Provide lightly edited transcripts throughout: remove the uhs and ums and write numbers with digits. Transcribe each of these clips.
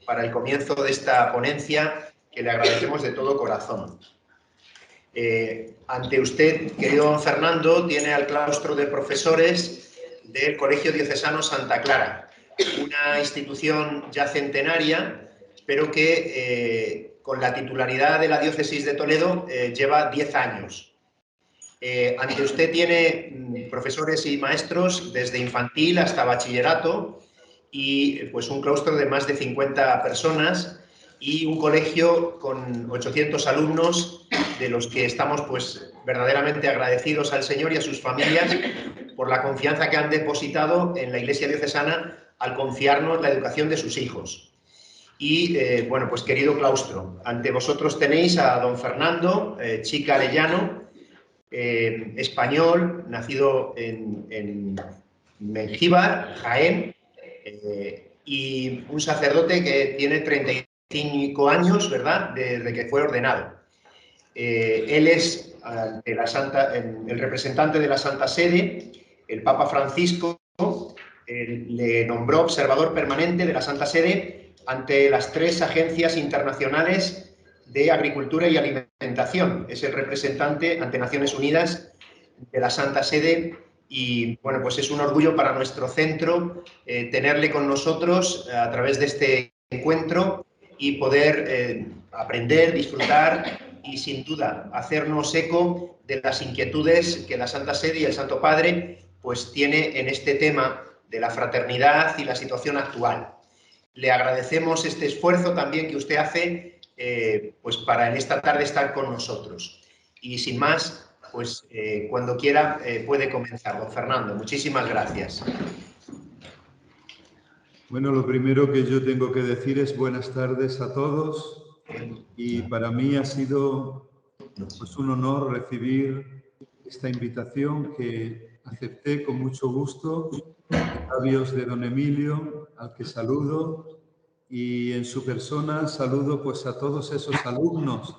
para el comienzo de esta ponencia, que le agradecemos de todo corazón. Ante usted, querido don Fernando, tiene al claustro de profesores del Colegio Diocesano Santa Clara, una institución ya centenaria, pero que con la titularidad de la diócesis de Toledo lleva 10 años. Ante usted tiene profesores y maestros desde infantil hasta bachillerato y pues un claustro de más de 50 personas y un colegio con 800 alumnos, de los que estamos pues verdaderamente agradecidos al Señor y a sus familias por la confianza que han depositado en la Iglesia diocesana al confiarnos la educación de sus hijos. Y bueno, pues querido claustro, ante vosotros tenéis a don Fernando Chica Arellano, español, nacido en Mengíbar, Jaén, y un sacerdote que tiene 35 años, ¿verdad?, desde que fue ordenado. Él es el representante de la Santa Sede. El Papa Francisco le nombró observador permanente de la Santa Sede ante las 3 agencias internacionales de agricultura y alimentación. Es el representante ante Naciones Unidas de la Santa Sede y, bueno, pues es un orgullo para nuestro centro tenerle con nosotros a través de este encuentro y poder aprender, disfrutar y, sin duda, hacernos eco de las inquietudes que la Santa Sede y el Santo Padre pues tiene en este tema de la fraternidad y la situación actual. Le agradecemos este esfuerzo también que usted hace pues para en esta tarde estar con nosotros. Y sin más, pues cuando quiera puede comenzar, don Fernando. Muchísimas gracias. Bueno, lo primero que yo tengo que decir es buenas tardes a todos, y para mí ha sido pues un honor recibir esta invitación que acepté con mucho gusto, en labios de don Emilio, al que saludo, y en su persona saludo pues a todos esos alumnos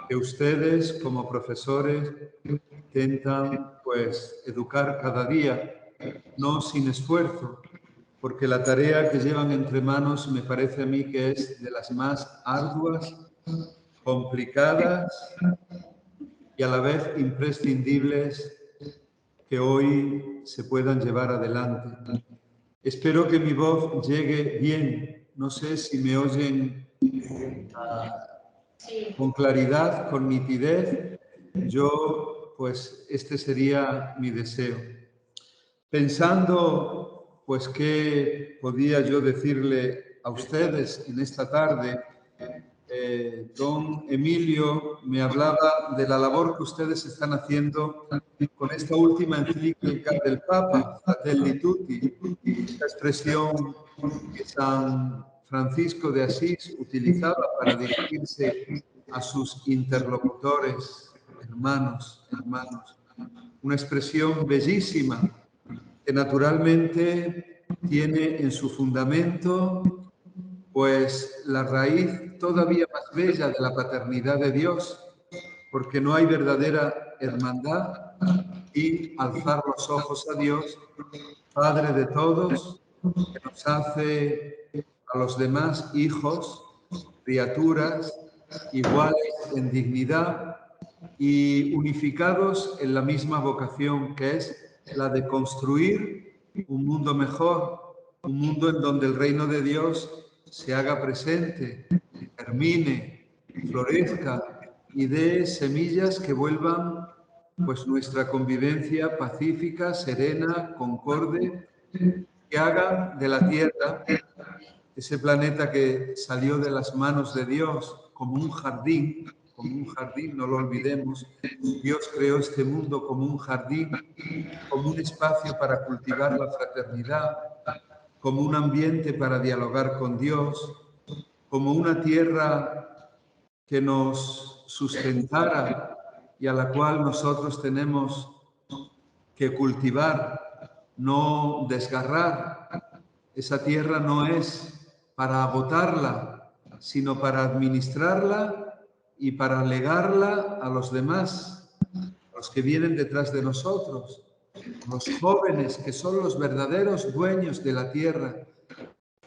que ustedes como profesores intentan pues educar cada día, no sin esfuerzo, porque la tarea que llevan entre manos me parece a mí que es de las más arduas, complicadas y a la vez imprescindibles que hoy se puedan llevar adelante. Espero que mi voz llegue bien. No sé si me oyen con claridad, con nitidez. Yo, pues, este sería mi deseo. Pensando, pues, qué podía yo decirle a ustedes en esta tarde, don Emilio me hablaba de la labor que ustedes están haciendo con esta última encíclica del Papa, Fratelli Tutti, esta expresión que San Francisco de Asís utilizaba para dirigirse a sus interlocutores, hermanos. Una expresión bellísima que naturalmente tiene en su fundamento pues la raíz todavía más bella de la paternidad de Dios, porque no hay verdadera hermandad y alzar los ojos a Dios, Padre de todos, que nos hace a los demás hijos, criaturas, iguales en dignidad y unificados en la misma vocación, que es la de construir un mundo mejor, un mundo en donde el reino de Dios se haga presente, germine, florezca y dé semillas que vuelvan pues nuestra convivencia pacífica, serena, concorde, que hagan de la Tierra, ese planeta que salió de las manos de Dios, como un jardín, no lo olvidemos. Dios creó este mundo como un jardín, como un espacio para cultivar la fraternidad, como un ambiente para dialogar con Dios, como una tierra que nos sustentara y a la cual nosotros tenemos que cultivar, no desgarrar. Esa tierra no es para agotarla, sino para administrarla y para legarla a los demás, a los que vienen detrás de nosotros, los jóvenes que son los verdaderos dueños de la tierra.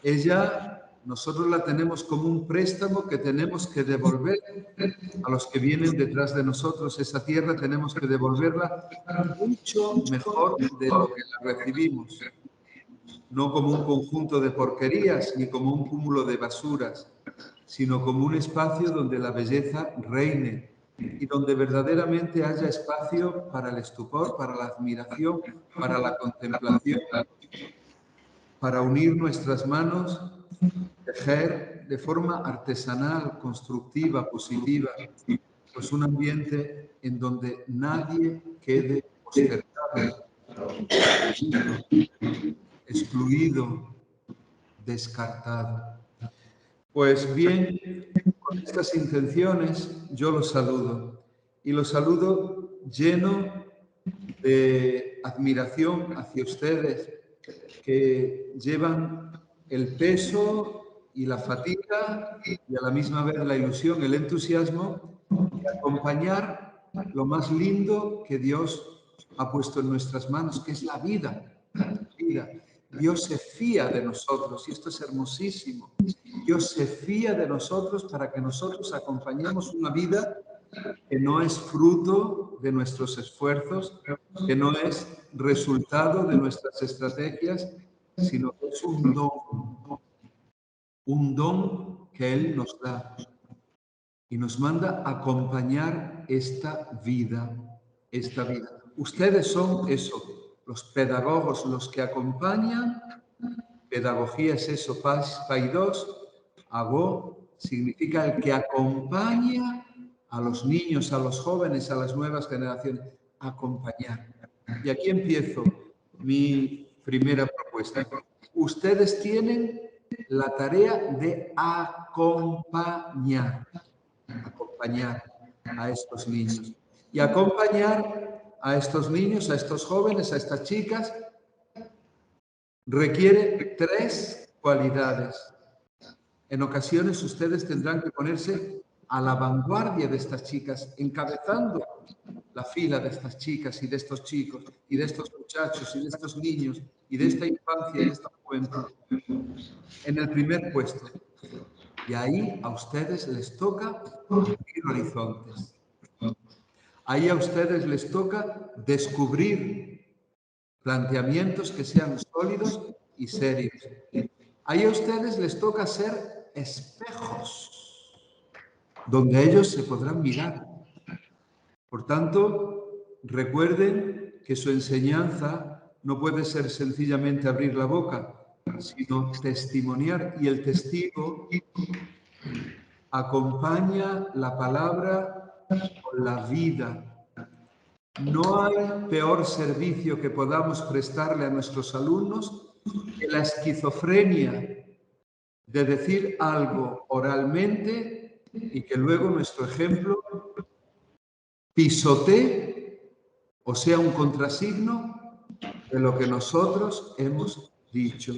Ella nosotros la tenemos como un préstamo que tenemos que devolver a los que vienen detrás de nosotros. Esa tierra tenemos que devolverla mucho mejor de lo que la recibimos. No como un conjunto de porquerías ni como un cúmulo de basuras, sino como un espacio donde la belleza reine y donde verdaderamente haya espacio para el estupor, para la admiración, para la contemplación, para unir nuestras manos, tejer de forma artesanal, constructiva, positiva, pues un ambiente en donde nadie quede postergado, excluido, descartado. Pues bien, con estas intenciones yo los saludo y los saludo lleno de admiración hacia ustedes que llevan el peso y la fatiga y a la misma vez la ilusión, el entusiasmo de acompañar lo más lindo que Dios ha puesto en nuestras manos, que es la vida. Dios se fía de nosotros y esto es hermosísimo. Dios se fía de nosotros para que nosotros acompañemos una vida que no es fruto de nuestros esfuerzos, que no es resultado de nuestras estrategias, sino que es un don que Él nos da y nos manda acompañar esta vida. Ustedes son eso, los pedagogos, los que acompañan. Pedagogía es eso, paidos, agó, significa el que acompaña a los niños, a los jóvenes, a las nuevas generaciones, acompañar. Y aquí empiezo mi primera propuesta. Ustedes tienen la tarea de acompañar a estos niños. Y acompañar a estos niños, a estos jóvenes, a estas chicas, requiere 3 cualidades. En ocasiones ustedes tendrán que ponerse a la vanguardia de estas chicas, encabezando la fila de estas chicas y de estos chicos y de estos muchachos y de estos niños y de esta infancia y de esta juventud. En el primer puesto. Y ahí a ustedes les toca abrir horizontes. Ahí a ustedes les toca descubrir planteamientos que sean sólidos y serios. Ahí a ustedes les toca ser espejos, donde ellos se podrán mirar. Por tanto, recuerden que su enseñanza no puede ser sencillamente abrir la boca, sino testimoniar. Y el testigo acompaña la palabra con la vida. No hay peor servicio que podamos prestarle a nuestros alumnos que la esquizofrenia de decir algo oralmente y que luego nuestro ejemplo pisotee o sea un contrasigno de lo que nosotros hemos dicho.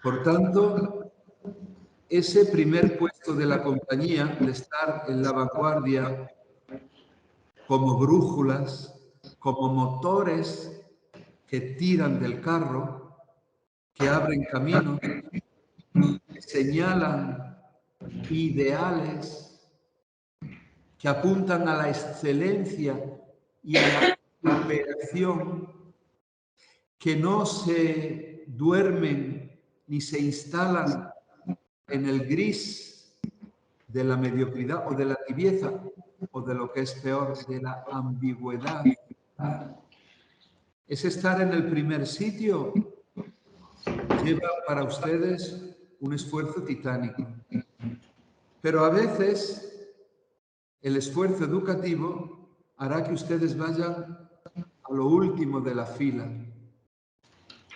Por tanto, ese primer puesto de la compañía, de estar en la vanguardia como brújulas, como motores que tiran del carro, que abren camino, que señalan ideales, que apuntan a la excelencia y a la superación, que no se duermen ni se instalan en el gris de la mediocridad o de la tibieza o de lo que es peor, de la ambigüedad. Es estar en el primer sitio, lleva para ustedes un esfuerzo titánico. Pero a veces el esfuerzo educativo hará que ustedes vayan a lo último de la fila.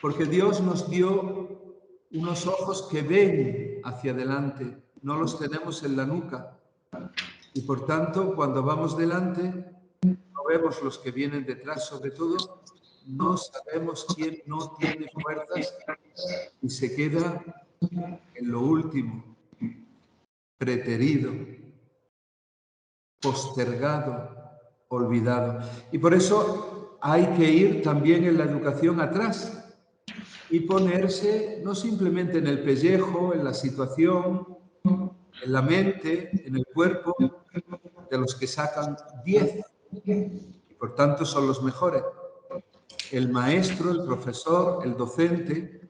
Porque Dios nos dio unos ojos que ven hacia adelante, no los tenemos en la nuca. Y por tanto, cuando vamos delante, no vemos los que vienen detrás. Sobre todo, no sabemos quién no tiene fuerzas y se queda en lo último, preterido, postergado, olvidado. Y por eso hay que ir también en la educación atrás. y ponerse no simplemente en el pellejo, en la situación, en la mente, en el cuerpo, de los que sacan 10 y por tanto son los mejores. El maestro, el profesor, el docente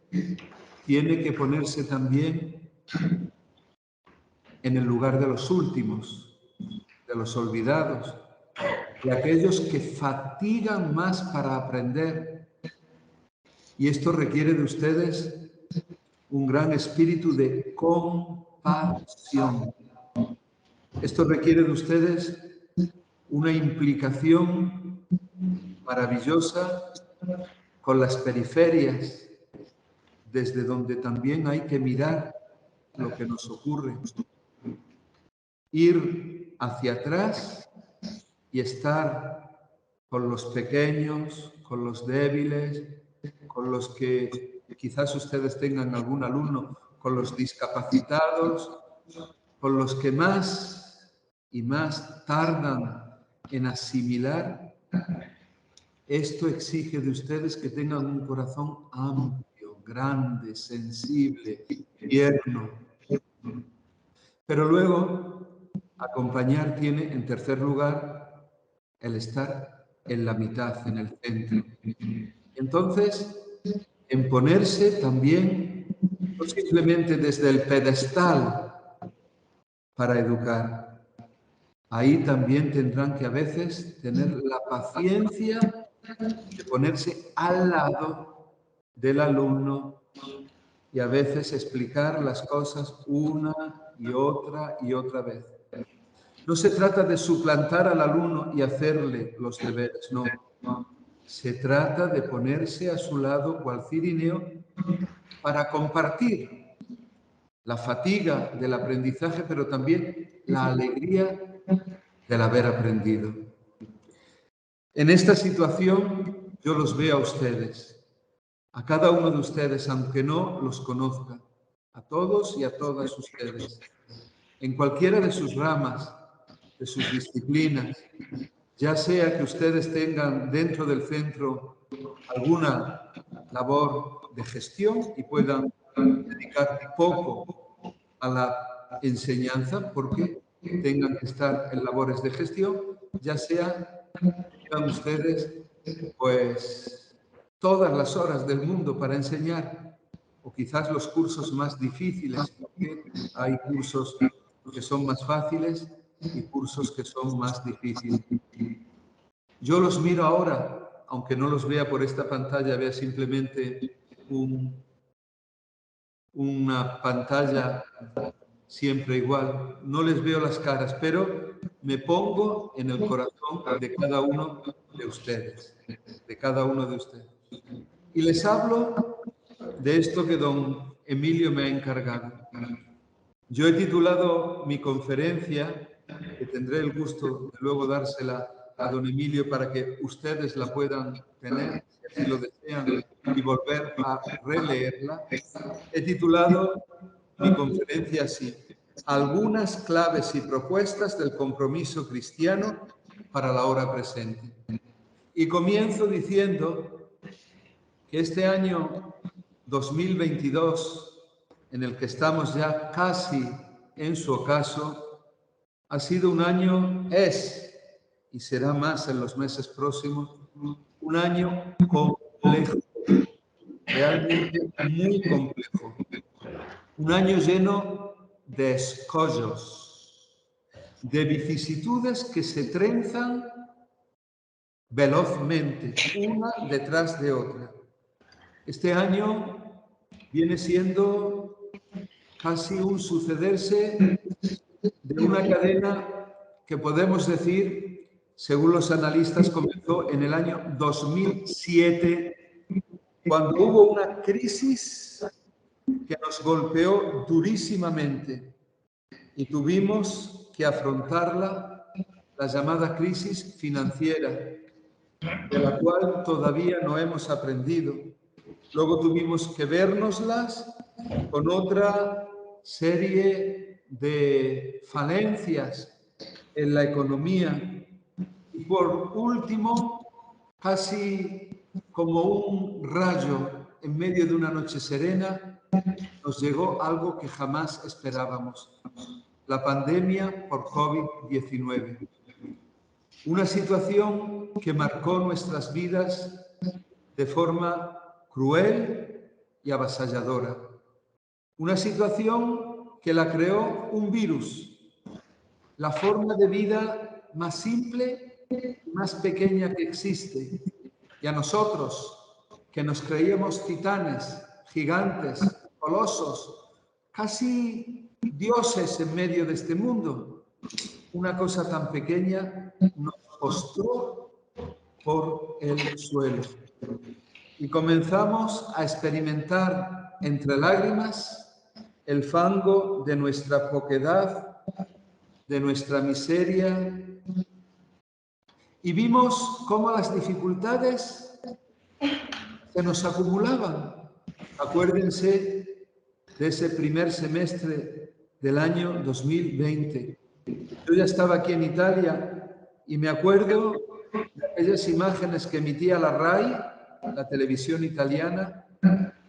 tiene que ponerse también en el lugar de los últimos, de los olvidados, de aquellos que fatigan más para aprender. Y esto requiere de ustedes un gran espíritu de compasión. Esto requiere de ustedes una implicación maravillosa con las periferias, desde donde también hay que mirar lo que nos ocurre. Ir hacia atrás y estar con los pequeños, con los débiles, con los que quizás ustedes tengan algún alumno, con los discapacitados, con los que más y más tardan en asimilar. Esto exige de ustedes que tengan un corazón amplio, grande, sensible, tierno. Pero luego, acompañar tiene, en tercer lugar, el estar en la mitad, en el centro. Entonces, en ponerse también, no simplemente desde el pedestal para educar, ahí también tendrán que a veces tener la paciencia de ponerse al lado del alumno y a veces explicar las cosas una y otra vez. No se trata de suplantar al alumno y hacerle los deberes, no. Se trata de ponerse a su lado cual cirineo para compartir la fatiga del aprendizaje, pero también la alegría del haber aprendido. En esta situación yo los veo a ustedes, a cada uno de ustedes, aunque no los conozca, a todos y a todas ustedes, en cualquiera de sus ramas, de sus disciplinas, ya sea que ustedes tengan dentro del centro alguna labor de gestión y puedan dedicar poco a la enseñanza porque tengan que estar en labores de gestión, ya sea que tengan ustedes pues todas las horas del mundo para enseñar o quizás los cursos más difíciles, porque hay cursos que son más fáciles y cursos que son más difíciles. Yo los miro ahora, aunque no los vea por esta pantalla, vea simplemente una pantalla siempre igual. No les veo las caras, pero me pongo en el corazón de cada uno de ustedes, de cada uno de ustedes. Y les hablo de esto que don Emilio me ha encargado. Yo he titulado mi conferencia, que tendré el gusto de luego dársela a don Emilio para que ustedes la puedan tener, si lo desean, y volver a releerla. He titulado mi conferencia así: algunas claves y propuestas del compromiso cristiano para la hora presente. Y comienzo diciendo que este año 2022, en el que estamos ya casi en su ocaso, ha sido un año, y será más en los meses próximos, un año complejo, realmente muy complejo. Un año lleno de escollos, de vicisitudes que se trenzan velozmente, una detrás de otra. Este año viene siendo casi un sucederse de una cadena que podemos decir, según los analistas, comenzó en el año 2007, cuando hubo una crisis que nos golpeó durísimamente y tuvimos que afrontarla, la llamada crisis financiera, de la cual todavía no hemos aprendido. Luego tuvimos que vérnoslas con otra serie de falencias en la economía. Y por último, casi como un rayo en medio de una noche serena, nos llegó algo que jamás esperábamos: la pandemia por COVID-19. Una situación que marcó nuestras vidas de forma cruel y avasalladora. Una situación que la creó un virus, la forma de vida más simple y más pequeña que existe. Y a nosotros, que nos creíamos titanes, gigantes, colosos, casi dioses en medio de este mundo, una cosa tan pequeña nos postró por el suelo. Y comenzamos a experimentar entre lágrimas el fango de nuestra poquedad, de nuestra miseria, y vimos cómo las dificultades se nos acumulaban. Acuérdense de ese primer semestre del año 2020. Yo ya estaba aquí en Italia y me acuerdo de aquellas imágenes que emitía la RAI, la televisión italiana,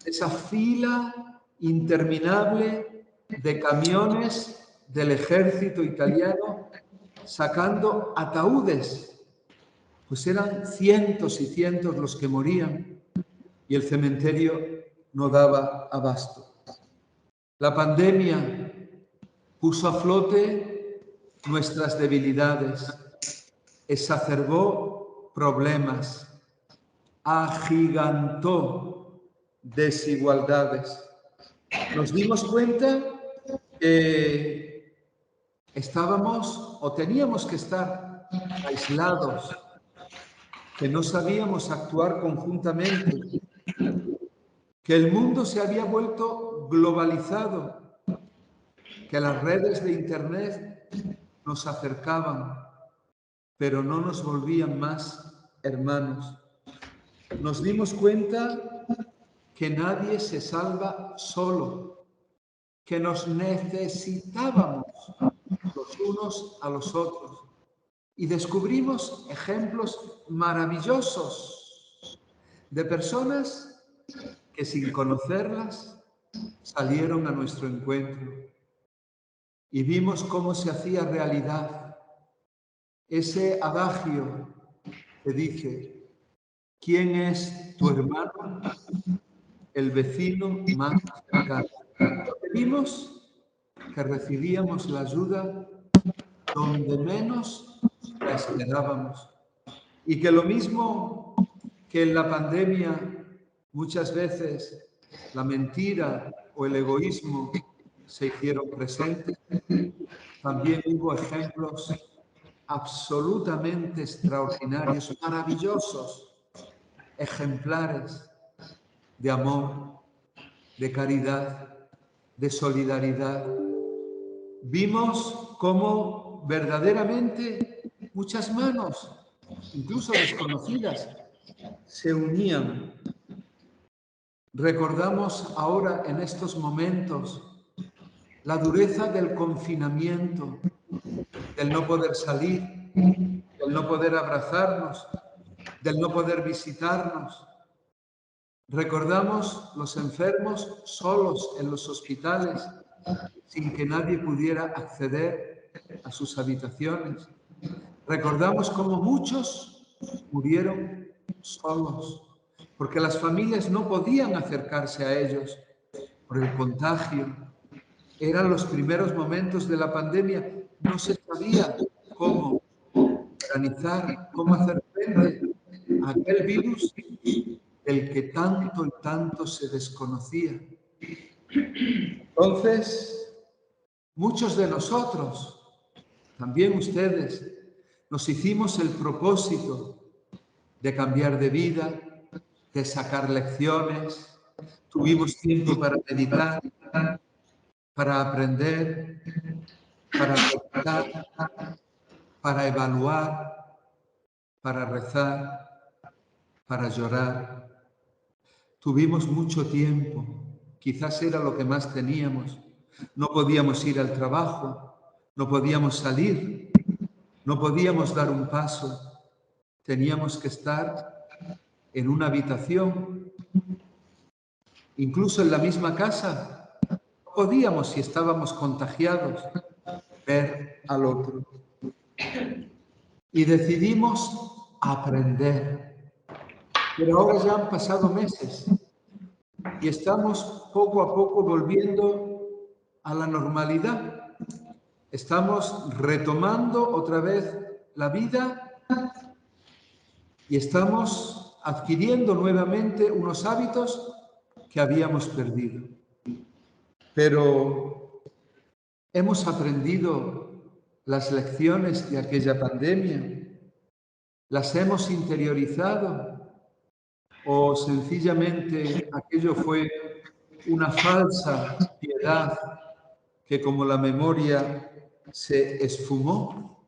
esa fila interminable de camiones del ejército italiano sacando ataúdes. Pues eran cientos y cientos los que morían y el cementerio no daba abasto. La pandemia puso a flote nuestras debilidades, exacerbó problemas, agigantó desigualdades. Nos dimos cuenta que estábamos o teníamos que estar aislados, que no sabíamos actuar conjuntamente, que el mundo se había vuelto globalizado, que las redes de Internet nos acercaban, pero no nos volvían más hermanos. Nos dimos cuenta que nadie se salva solo, que nos necesitábamos los unos a los otros. Y descubrimos ejemplos maravillosos de personas que sin conocerlas salieron a nuestro encuentro. Y vimos cómo se hacía realidad ese adagio que dice: ¿quién es tu hermano? El vecino más cercano. Vimos que recibíamos la ayuda donde menos la esperábamos. Y que lo mismo que en la pandemia muchas veces la mentira o el egoísmo se hicieron presentes, también hubo ejemplos absolutamente extraordinarios, maravillosos, ejemplares de amor, de caridad, de solidaridad. Vimos cómo verdaderamente muchas manos, incluso desconocidas, se unían. Recordamos ahora en estos momentos la dureza del confinamiento, del no poder salir, del no poder abrazarnos, del no poder visitarnos. Recordamos los enfermos solos en los hospitales, sin que nadie pudiera acceder a sus habitaciones. Recordamos cómo muchos murieron solos, porque las familias no podían acercarse a ellos por el contagio. Eran los primeros momentos de la pandemia, no se sabía cómo organizar, cómo hacer frente a aquel virus del que tanto y tanto se desconocía. Entonces, muchos de nosotros, también ustedes, nos hicimos el propósito de cambiar de vida, de sacar lecciones. Tuvimos tiempo para meditar, para aprender, para meditar, para evaluar, para rezar, para llorar. Tuvimos mucho tiempo, quizás era lo que más teníamos. No podíamos ir al trabajo, no podíamos salir, no podíamos dar un paso. Teníamos que estar en una habitación incluso en la misma casa, no podíamos, si estábamos contagiados, ver al otro. Y decidimos aprender. Pero ahora ya han pasado meses y estamos poco a poco volviendo a la normalidad. Estamos retomando otra vez la vida y estamos adquiriendo nuevamente unos hábitos que habíamos perdido. Pero hemos aprendido las lecciones de aquella pandemia, las hemos interiorizado o sencillamente aquello fue una falsa piedad que como la memoria se esfumó.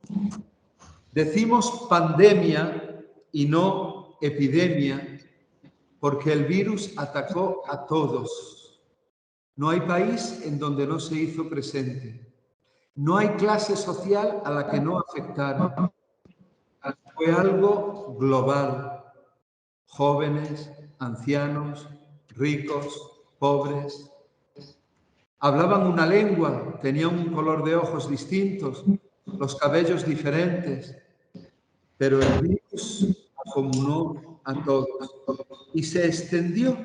Decimos pandemia y no epidemia porque el virus atacó a todos. No hay país en donde no se hizo presente. No hay clase social a la que no afectara. Fue algo global. Jóvenes, ancianos, ricos, pobres. Hablaban una lengua, tenían un color de ojos distintos, los cabellos diferentes, pero el virus acomodó a todos y se extendió,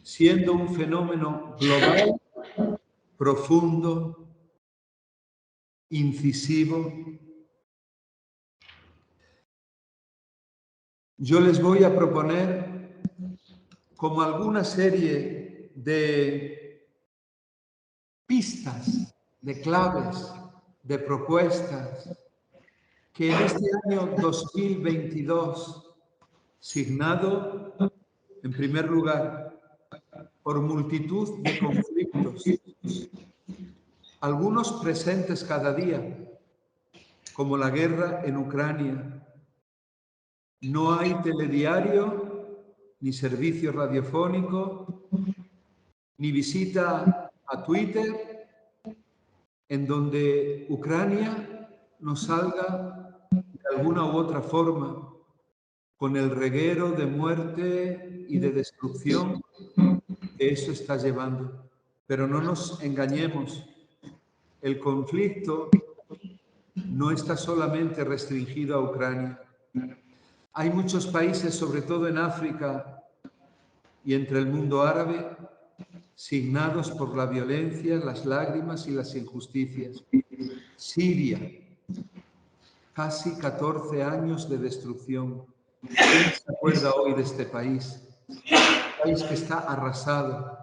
siendo un fenómeno global, profundo, incisivo. Yo les voy a proponer como alguna serie de pistas, de claves, de propuestas que en este año 2022, signado en primer lugar por multitud de conflictos, algunos presentes cada día, como la guerra en Ucrania. No hay telediario, ni servicio radiofónico, ni visita a Twitter, en donde Ucrania nos salga de alguna u otra forma con el reguero de muerte y de destrucción que eso está llevando. Pero no nos engañemos, el conflicto no está solamente restringido a Ucrania. Hay muchos países, sobre todo en África y entre el mundo árabe, signados por la violencia, las lágrimas y las injusticias. Siria, casi 14 años de destrucción. ¿Quién se acuerda hoy de este país? Un país que está arrasado.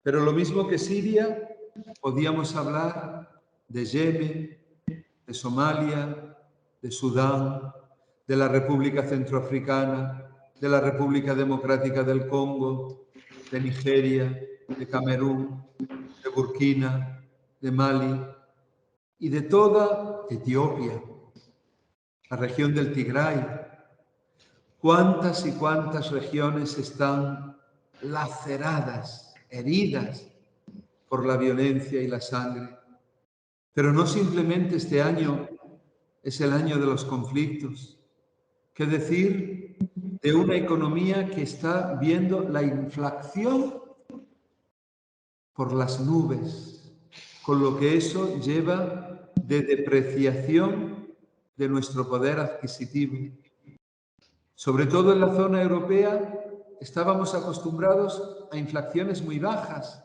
Pero lo mismo que Siria, podíamos hablar de Yemen, de Somalia, de Sudán, de la República Centroafricana, de la República Democrática del Congo, de Nigeria, de Camerún, de Burkina, de Mali y de toda Etiopía, la región del Tigray. ¿Cuántas y cuántas regiones están laceradas, heridas por la violencia y la sangre? Pero no simplemente este año es el año de los conflictos. ¿Qué decir de una economía que está viendo la inflación por las nubes, con lo que eso lleva de depreciación de nuestro poder adquisitivo? Sobre todo en la zona europea estábamos acostumbrados a inflaciones muy bajas,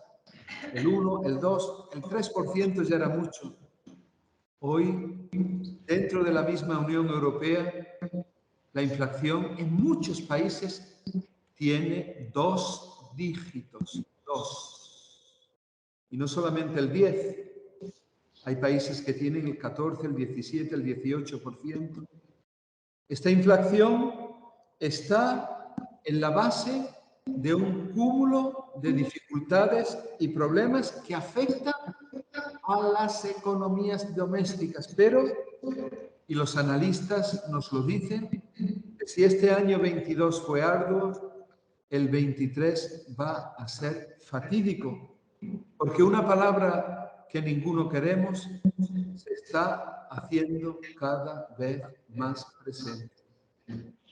el 1, el 2, el 3% ya era mucho. Hoy, dentro de la misma Unión Europea, la inflación en muchos países tiene 2 dígitos, 2. Y no solamente el 10. Hay países que tienen el 14, el 17, el 18%. Esta inflación está en la base de un cúmulo de dificultades y problemas que afectan a las economías domésticas, pero, y los analistas nos lo dicen, que si este año 22 fue arduo, el 23 va a ser fatídico, porque una palabra que ninguno queremos se está haciendo cada vez más presente: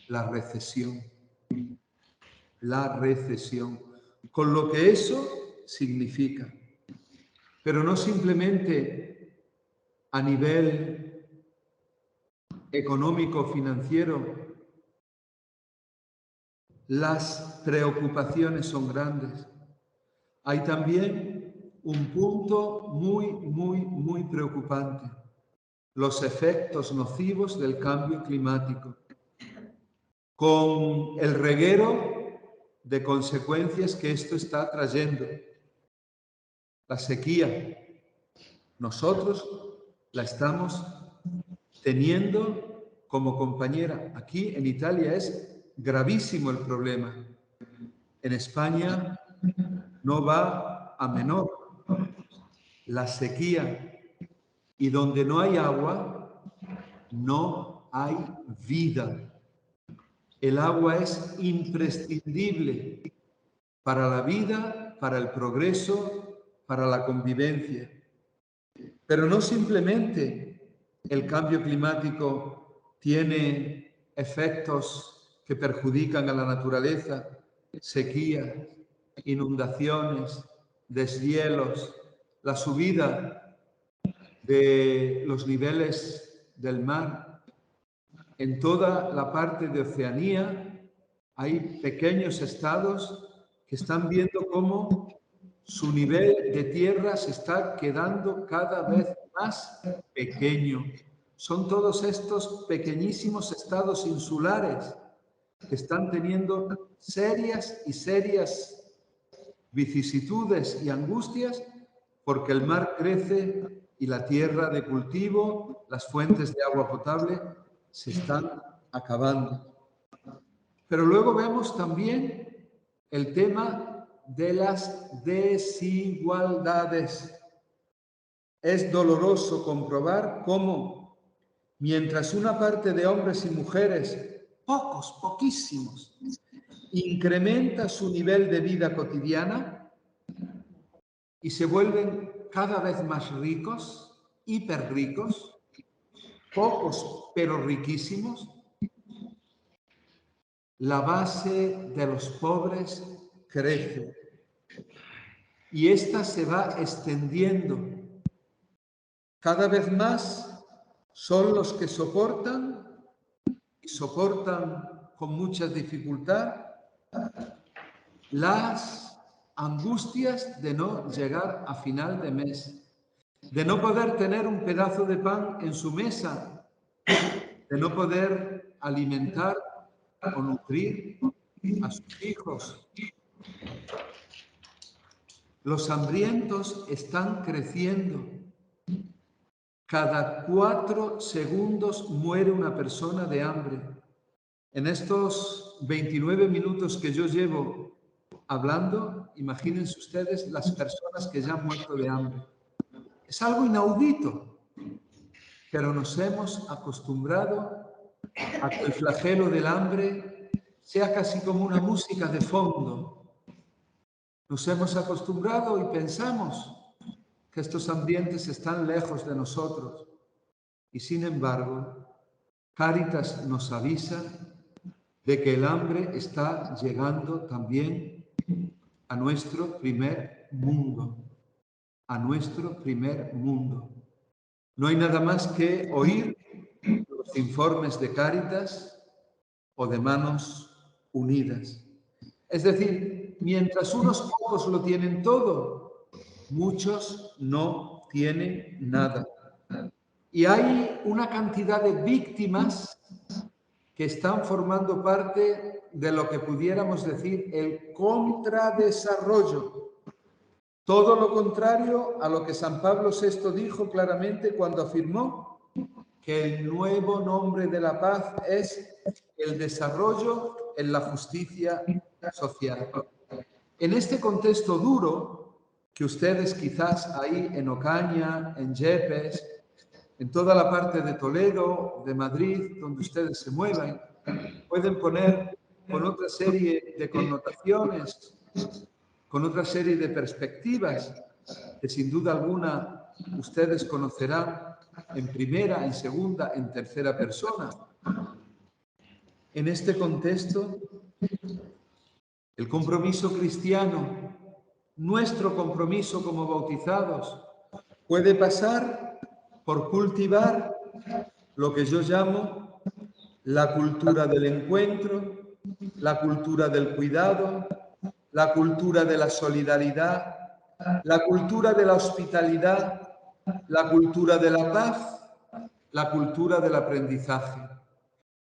la recesión. La recesión. con lo que eso significa. Pero no simplemente a nivel económico-financiero, las preocupaciones son grandes. Hay también un punto muy preocupante: los efectos nocivos del cambio climático, con el reguero de consecuencias que esto está trayendo. La sequía, nosotros la estamos teniendo como compañera. Aquí en Italia es gravísimo el problema. En España no va a menor. La sequía, y donde no hay agua, no hay vida. El agua es imprescindible para la vida, para el progreso, para la convivencia. Pero no simplemente el cambio climático tiene efectos que perjudican a la naturaleza, sequías, inundaciones, deshielos, la subida de los niveles del mar. En toda la parte de Oceanía hay pequeños estados que están viendo cómo su nivel de tierra se está quedando cada vez más pequeño. Son todos estos pequeñísimos estados insulares que están teniendo serias vicisitudes y angustias porque el mar crece y la tierra de cultivo, las fuentes de agua potable se están acabando. Pero luego vemos también el tema de las desigualdades. Es doloroso comprobar cómo, mientras una parte de hombres y mujeres, poquísimos, incrementa su nivel de vida cotidiana y se vuelven cada vez más ricos, hiperricos, pocos pero riquísimos, la base de los pobres crece y esta se va extendiendo. Cada vez más son los que soportan y soportan con mucha dificultad las angustias de no llegar a final de mes, de no poder tener un pedazo de pan en su mesa, de no poder alimentar o nutrir a sus hijos. Los hambrientos están creciendo. Cada 4 segundos muere una persona de hambre. En estos 29 minutos que yo llevo hablando, imagínense ustedes las personas que ya han muerto de hambre. Es algo inaudito, pero nos hemos acostumbrado a que el flagelo del hambre sea casi como una música de fondo. Nos hemos acostumbrado y pensamos que estos ambientes están lejos de nosotros. Y sin embargo, Cáritas nos avisa de que el hambre está llegando también a nuestro primer mundo. A nuestro primer mundo. No hay nada más que oír los informes de Cáritas o de Manos Unidas. Es decir, mientras unos pocos lo tienen todo, muchos no tienen nada. Y hay una cantidad de víctimas que están formando parte de lo que pudiéramos decir el contradesarrollo. Todo lo contrario a lo que San Pablo VI dijo claramente cuando afirmó que el nuevo nombre de la paz es el desarrollo en la justicia social. En este contexto duro, que ustedes quizás ahí en Ocaña, en Yepes, en toda la parte de Toledo, de Madrid, donde ustedes se muevan, pueden poner con otra serie de connotaciones, con otra serie de perspectivas, que sin duda alguna ustedes conocerán en primera, en segunda, en tercera persona. En este contexto, El compromiso cristiano, nuestro compromiso como bautizados, puede pasar por cultivar lo que yo llamo la cultura del encuentro, la cultura del cuidado, la cultura de la solidaridad, la cultura de la hospitalidad, la cultura de la paz, la cultura del aprendizaje.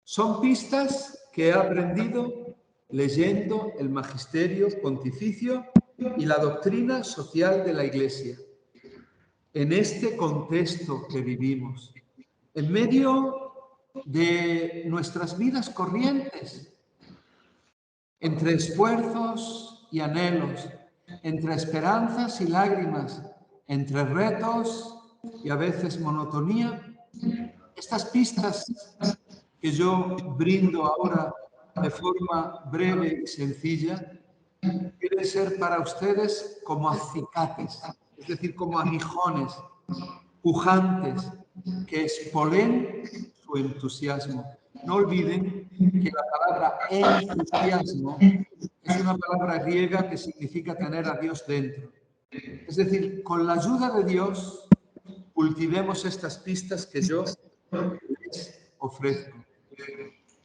Son pistas que he aprendido leyendo el magisterio pontificio y la doctrina social de la Iglesia. En este contexto que vivimos, en medio de nuestras vidas corrientes, entre esfuerzos y anhelos, entre esperanzas y lágrimas, entre retos y a veces monotonía, estas pistas que yo brindo ahora de forma breve y sencilla, quieren ser para ustedes como acicates, es decir, como aguijones pujantes que espolen su entusiasmo. No olviden que la palabra entusiasmo es una palabra griega que significa tener a Dios dentro. Es decir, con la ayuda de Dios, cultivemos estas pistas que yo les ofrezco.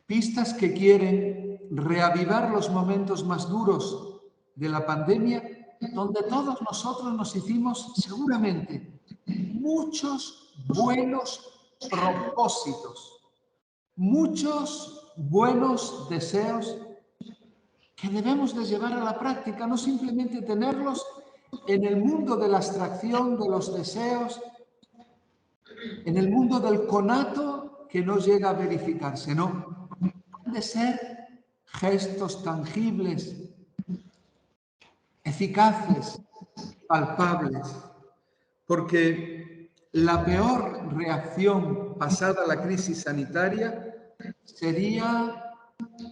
Pistas que quieren reavivar los momentos más duros de la pandemia, donde todos nosotros nos hicimos seguramente muchos buenos propósitos, muchos buenos deseos que debemos de llevar a la práctica, no simplemente tenerlos en el mundo de la abstracción, de los deseos, en el mundo del conato que no llega a verificarse, no. Han de ser gestos tangibles, eficaces, palpables, porque la peor reacción pasada la crisis sanitaria sería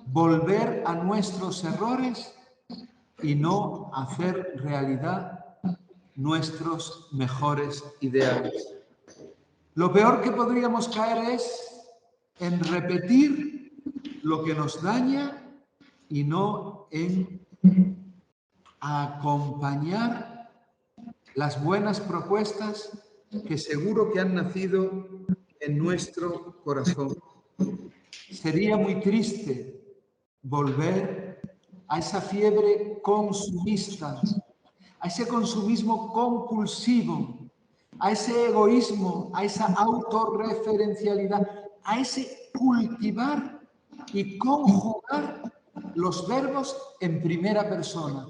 volver a nuestros errores y no hacer realidad nuestros mejores ideales. Lo peor que podríamos caer es en repetir lo que nos daña y no en acompañar las buenas propuestas que seguro que han nacido en nuestro corazón. Sería muy triste volver a esa fiebre consumista, a ese consumismo compulsivo, a ese egoísmo, a esa autorreferencialidad, a ese cultivar y conjugar los verbos en primera persona.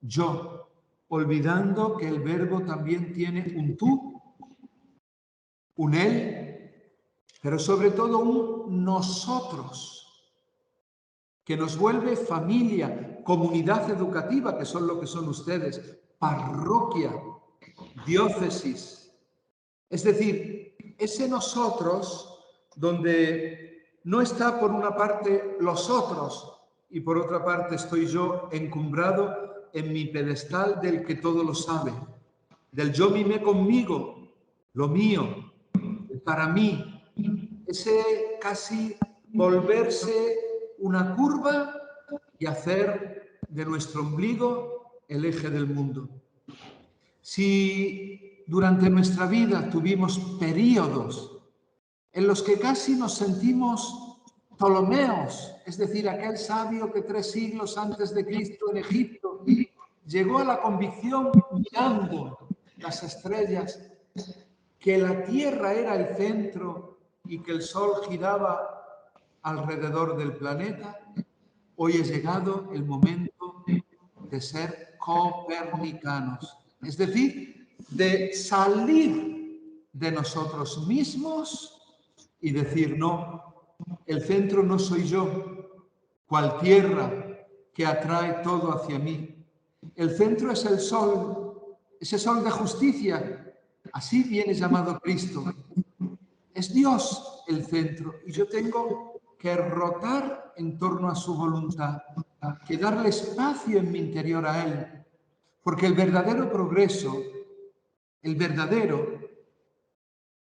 Yo, olvidando que el verbo también tiene un tú, un él, pero sobre todo un nosotros, que nos vuelve familia, comunidad educativa, que son lo que son ustedes, parroquia, diócesis. Es decir, ese nosotros donde no está por una parte los otros y por otra parte estoy yo encumbrado en mi pedestal del que todo lo sabe, del yo mime conmigo, lo mío, para mí, ese casi volverse una curva y hacer de nuestro ombligo el eje del mundo. Si durante nuestra vida tuvimos períodos en los que casi nos sentimos Ptolomeos, es decir, aquel sabio que 3 siglos antes de Cristo en Egipto llegó a la convicción, mirando las estrellas, que la Tierra era el centro y que el Sol giraba alrededor del planeta, hoy ha llegado el momento de ser copernicanos, es decir, de salir de nosotros mismos y decir, no, el centro no soy yo, cual tierra que atrae todo hacia mí. El centro es el sol, ese sol de justicia, así viene llamado Cristo. Es Dios el centro y yo tengo que rotar en torno a su voluntad, que darle espacio en mi interior a Él, porque el verdadero progreso, el verdadero,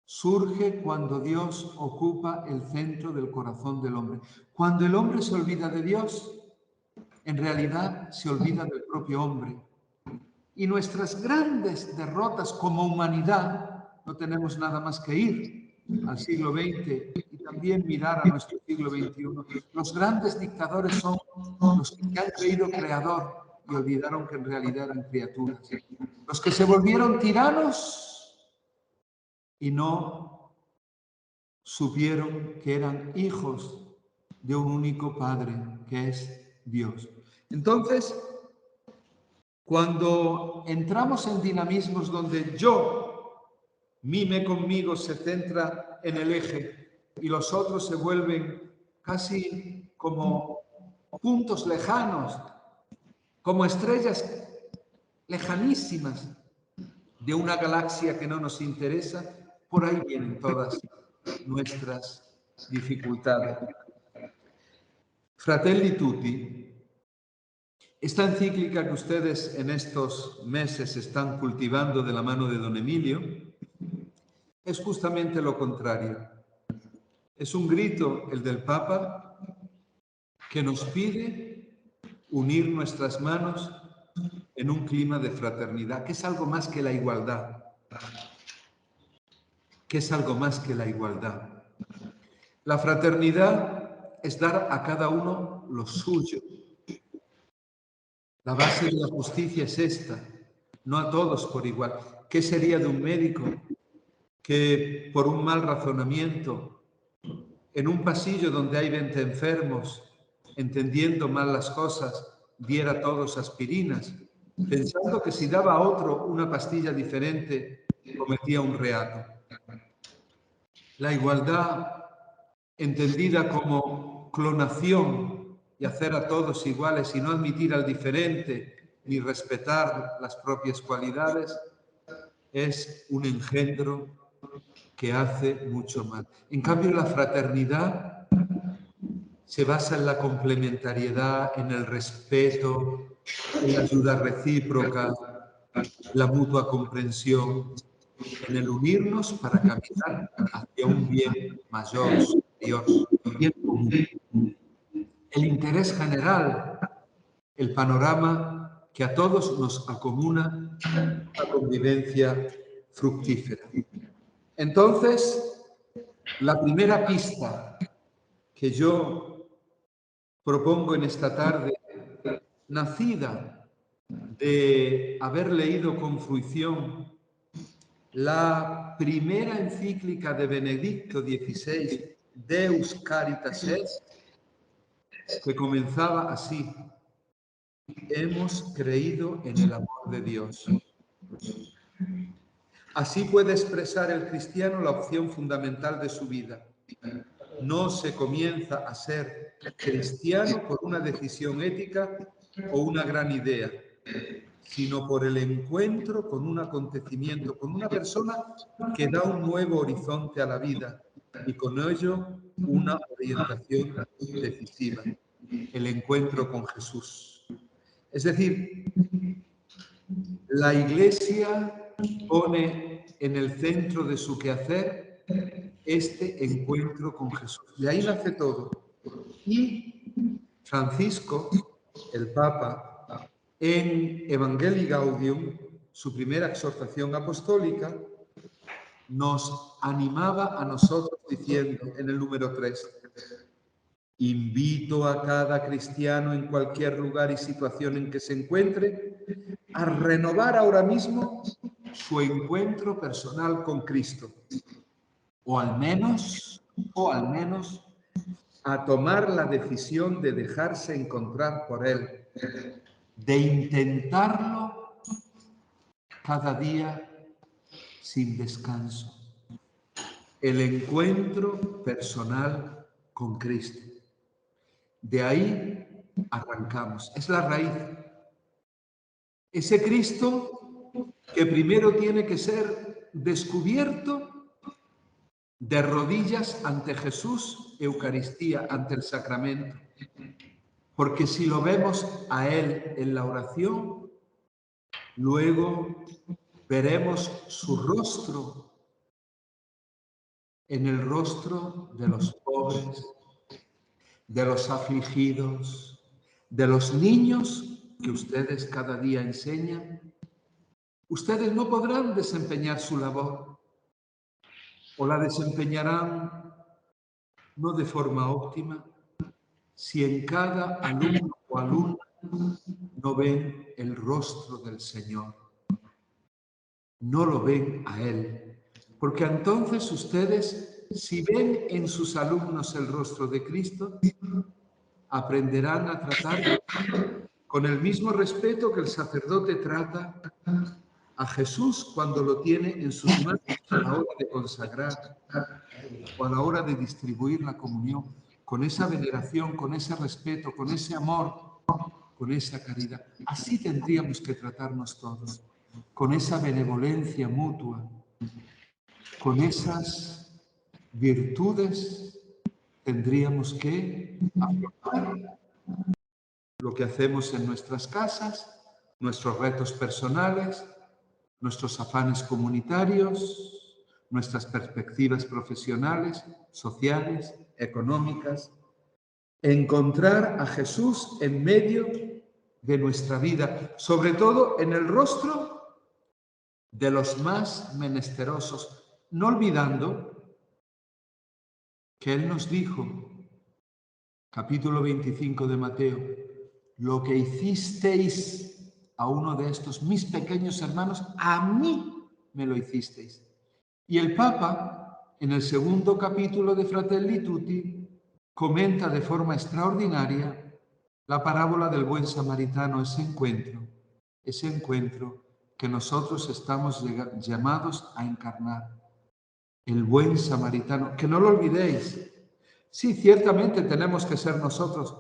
surge cuando Dios ocupa el centro del corazón del hombre. Cuando el hombre se olvida de Dios, en realidad se olvida del propio hombre. Y nuestras grandes derrotas como humanidad, no tenemos nada más que ir al siglo XX y también mirar a nuestro siglo XXI. Los grandes dictadores son los que se han creído creador y olvidaron que en realidad eran criaturas. Los que se volvieron tiranos y no supieron que eran hijos de un único Padre, que es Dios. Entonces, cuando entramos en dinamismos donde yo, mime conmigo, se centra en el eje y los otros se vuelven casi como puntos lejanos, como estrellas lejanísimas de una galaxia que no nos interesa, por ahí vienen todas nuestras dificultades. Fratelli Tutti, esta encíclica que ustedes en estos meses están cultivando de la mano de don Emilio es justamente lo contrario. Es un grito, el del Papa, que nos pide unir nuestras manos en un clima de fraternidad, que es algo más que la igualdad. Que es algo más que la igualdad. La fraternidad es dar a cada uno lo suyo. La base de la justicia es esta, no a todos por igual. ¿Qué sería de un médico que por un mal razonamiento, en un pasillo donde hay 20 enfermos, entendiendo mal las cosas, diera a todos aspirinas, pensando que si daba a otro una pastilla diferente, cometía un reato? La igualdad, entendida como clonación y hacer a todos iguales y no admitir al diferente ni respetar las propias cualidades, es un engendro que hace mucho mal. En cambio, la fraternidad se basa en la complementariedad, en el respeto, en la ayuda recíproca, la mutua comprensión, en el unirnos para caminar hacia un bien mayor, superior, bien común. El interés general, el panorama que a todos nos acomuna la convivencia fructífera. Entonces, la primera pista que yo propongo en esta tarde, nacida de haber leído con fruición la primera encíclica de Benedicto XVI, Deus Caritas Est, que comenzaba así: hemos creído en el amor de Dios. Así puede expresar el cristiano la opción fundamental de su vida. No se comienza a ser cristiano por una decisión ética o una gran idea, sino por el encuentro con un acontecimiento, con una persona que da un nuevo horizonte a la vida y con ello una orientación decisiva, el encuentro con Jesús. Es decir, la Iglesia pone en el centro de su quehacer este encuentro con Jesús. De ahí nace todo. Y Francisco, el Papa, en Evangelii Gaudium, su primera exhortación apostólica, nos animaba a nosotros diciendo en el número 3, invito a cada cristiano en cualquier lugar y situación en que se encuentre a renovar ahora mismo su encuentro personal con Cristo, o al menos a tomar la decisión de dejarse encontrar por Él, de intentarlo cada día sin descanso. El encuentro personal con Cristo. De ahí arrancamos, es la raíz. Ese Cristo que primero tiene que ser descubierto de rodillas ante Jesús, Eucaristía, ante el sacramento. Porque si lo vemos a Él en la oración, luego veremos su rostro en el rostro de los pobres, de los afligidos, de los niños que ustedes cada día enseñan, ustedes no podrán desempeñar su labor o la desempeñarán no de forma óptima si en cada alumno o alumna no ven el rostro del Señor, no lo ven a Él. Porque entonces ustedes, si ven en sus alumnos el rostro de Cristo, aprenderán a tratar con el mismo respeto que el sacerdote trata a Jesús cuando lo tiene en sus manos a la hora de consagrar o a la hora de distribuir la comunión, con esa veneración, con ese respeto, con ese amor, con esa caridad. Así tendríamos que tratarnos todos, con esa benevolencia mutua, con esas virtudes tendríamos que afrontar lo que hacemos en nuestras casas, nuestros retos personales, nuestros afanes comunitarios, nuestras perspectivas profesionales, sociales, económicas. Encontrar a Jesús en medio de nuestra vida, sobre todo en el rostro de los más menesterosos, no olvidando que Él nos dijo, capítulo 25 de Mateo, lo que hicisteis a uno de estos mis pequeños hermanos, a mí me lo hicisteis. Y el Papa, en el segundo capítulo de Fratelli Tutti, comenta de forma extraordinaria la parábola del buen samaritano, ese encuentro que nosotros estamos llamados a encarnar. El buen samaritano, que no lo olvidéis. Sí, ciertamente tenemos que ser nosotros,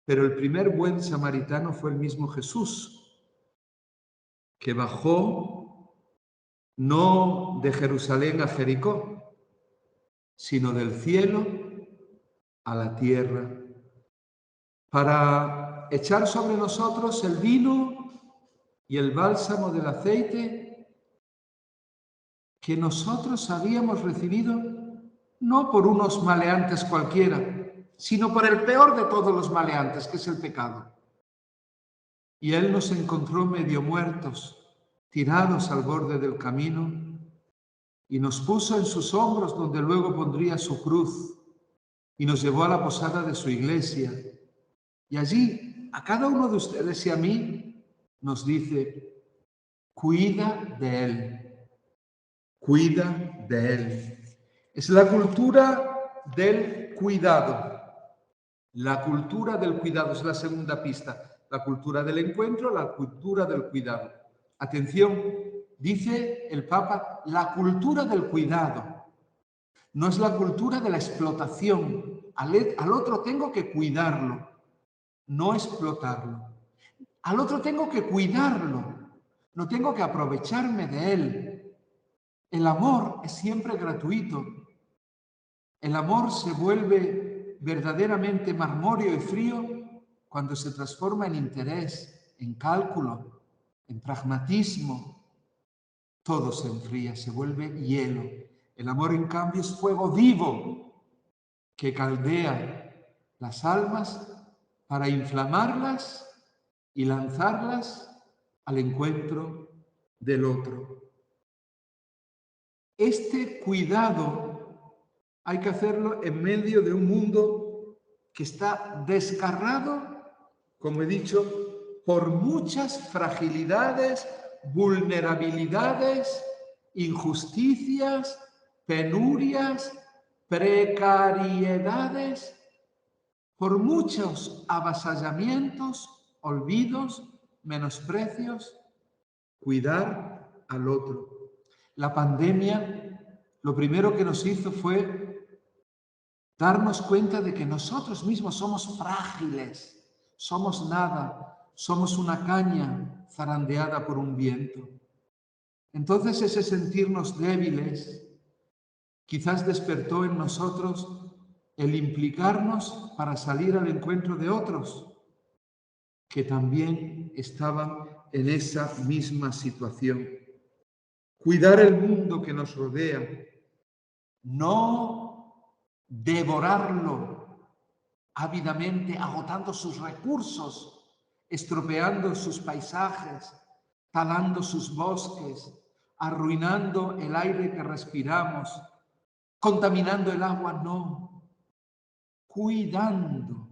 pero el primer buen samaritano fue el mismo Jesús, que bajó no de Jerusalén a Jericó, sino del cielo a la tierra, para echar sobre nosotros el vino y el bálsamo del aceite que nosotros habíamos recibido no por unos maleantes cualquiera, sino por el peor de todos los maleantes, que es el pecado. Y Él nos encontró medio muertos, tirados al borde del camino, y nos puso en sus hombros donde luego pondría su cruz, y nos llevó a la posada de su iglesia. Y allí, a cada uno de ustedes y a mí, nos dice, cuida de Él, cuida de Él. Es la cultura del cuidado. La cultura del cuidado es la segunda pista. La cultura del encuentro, la cultura del cuidado. Atención, dice el Papa, la cultura del cuidado. No es la cultura de la explotación. Al otro tengo que cuidarlo, no explotarlo. Al otro tengo que cuidarlo, no tengo que aprovecharme de él. El amor es siempre gratuito. El amor se vuelve verdaderamente marmóreo y frío cuando se transforma en interés, en cálculo, en pragmatismo. Todo se enfría, se vuelve hielo. El amor, en cambio, es fuego vivo que caldea las almas para inflamarlas y lanzarlas al encuentro del otro. Este cuidado hay que hacerlo en medio de un mundo que está desgarrado, como he dicho, por muchas fragilidades, vulnerabilidades, injusticias, penurias, precariedades, por muchos avasallamientos, olvidos, menosprecios. Cuidar al otro. La pandemia lo primero que nos hizo fue darnos cuenta de que nosotros mismos somos frágiles, somos nada, somos una caña zarandeada por un viento. Entonces ese sentirnos débiles quizás despertó en nosotros el implicarnos para salir al encuentro de otros que también estaban en esa misma situación. Cuidar el mundo que nos rodea, no devorarlo, ávidamente, agotando sus recursos, estropeando sus paisajes, talando sus bosques, arruinando el aire que respiramos, contaminando el agua, no, cuidando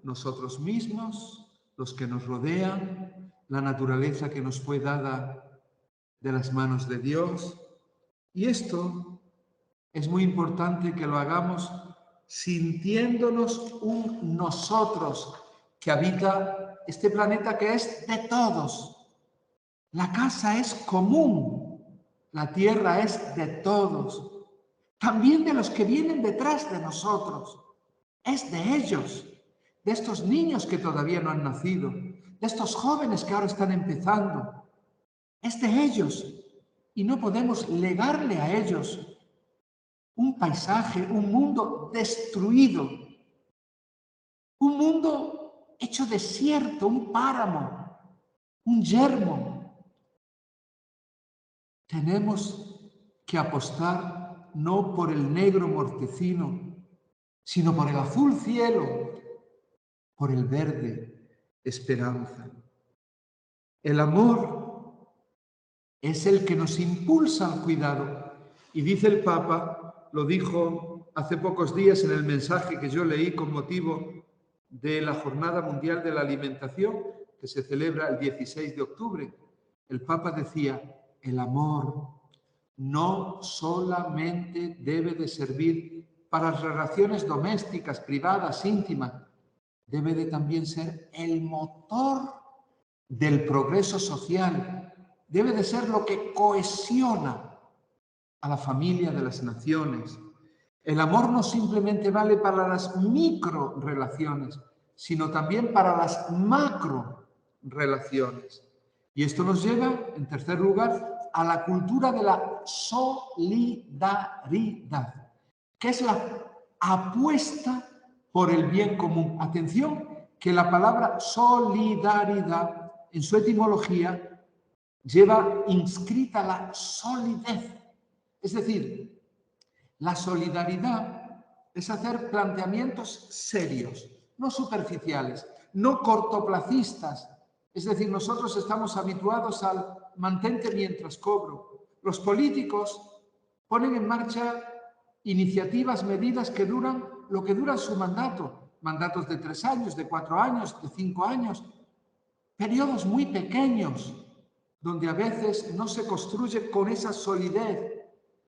nosotros mismos, los que nos rodean, la naturaleza que nos fue dada de las manos de Dios. Y esto es muy importante que lo hagamos sintiéndonos un nosotros que habita este planeta que es de todos. La casa es común, la tierra es de todos, también de los que vienen detrás de nosotros. Es de ellos, de estos niños que todavía no han nacido, de estos jóvenes que ahora están empezando. Es de ellos y no podemos legarle a ellos un paisaje, un mundo destruido, un mundo hecho desierto, un páramo, un yermo. Tenemos que apostar no por el negro mortecino, sino por el azul cielo, por el verde esperanza. El amor es el que nos impulsa al cuidado. Y dice el Papa, lo dijo hace pocos días en el mensaje que yo leí con motivo de la Jornada Mundial de la Alimentación, que se celebra el 16 de octubre. El Papa decía, el amor no solamente debe de servir para las relaciones domésticas, privadas, íntimas, debe de también ser el motor del progreso social, debe de ser lo que cohesiona a la familia de las naciones. El amor no simplemente vale para las micro relaciones, sino también para las macro relaciones. Y esto nos lleva, en tercer lugar, a la cultura de la solidaridad, que es la apuesta por el bien común. Atención, que la palabra solidaridad, en su etimología, lleva inscrita la solidez. Es decir, la solidaridad es hacer planteamientos serios, no superficiales, no cortoplacistas. Es decir, nosotros estamos habituados al mantente mientras cobro. Los políticos ponen en marcha iniciativas, medidas que duran lo que dura su mandato. Mandatos de 3 años, de 4 años, de 5 años. Periodos muy pequeños, donde a veces no se construye con esa solidez,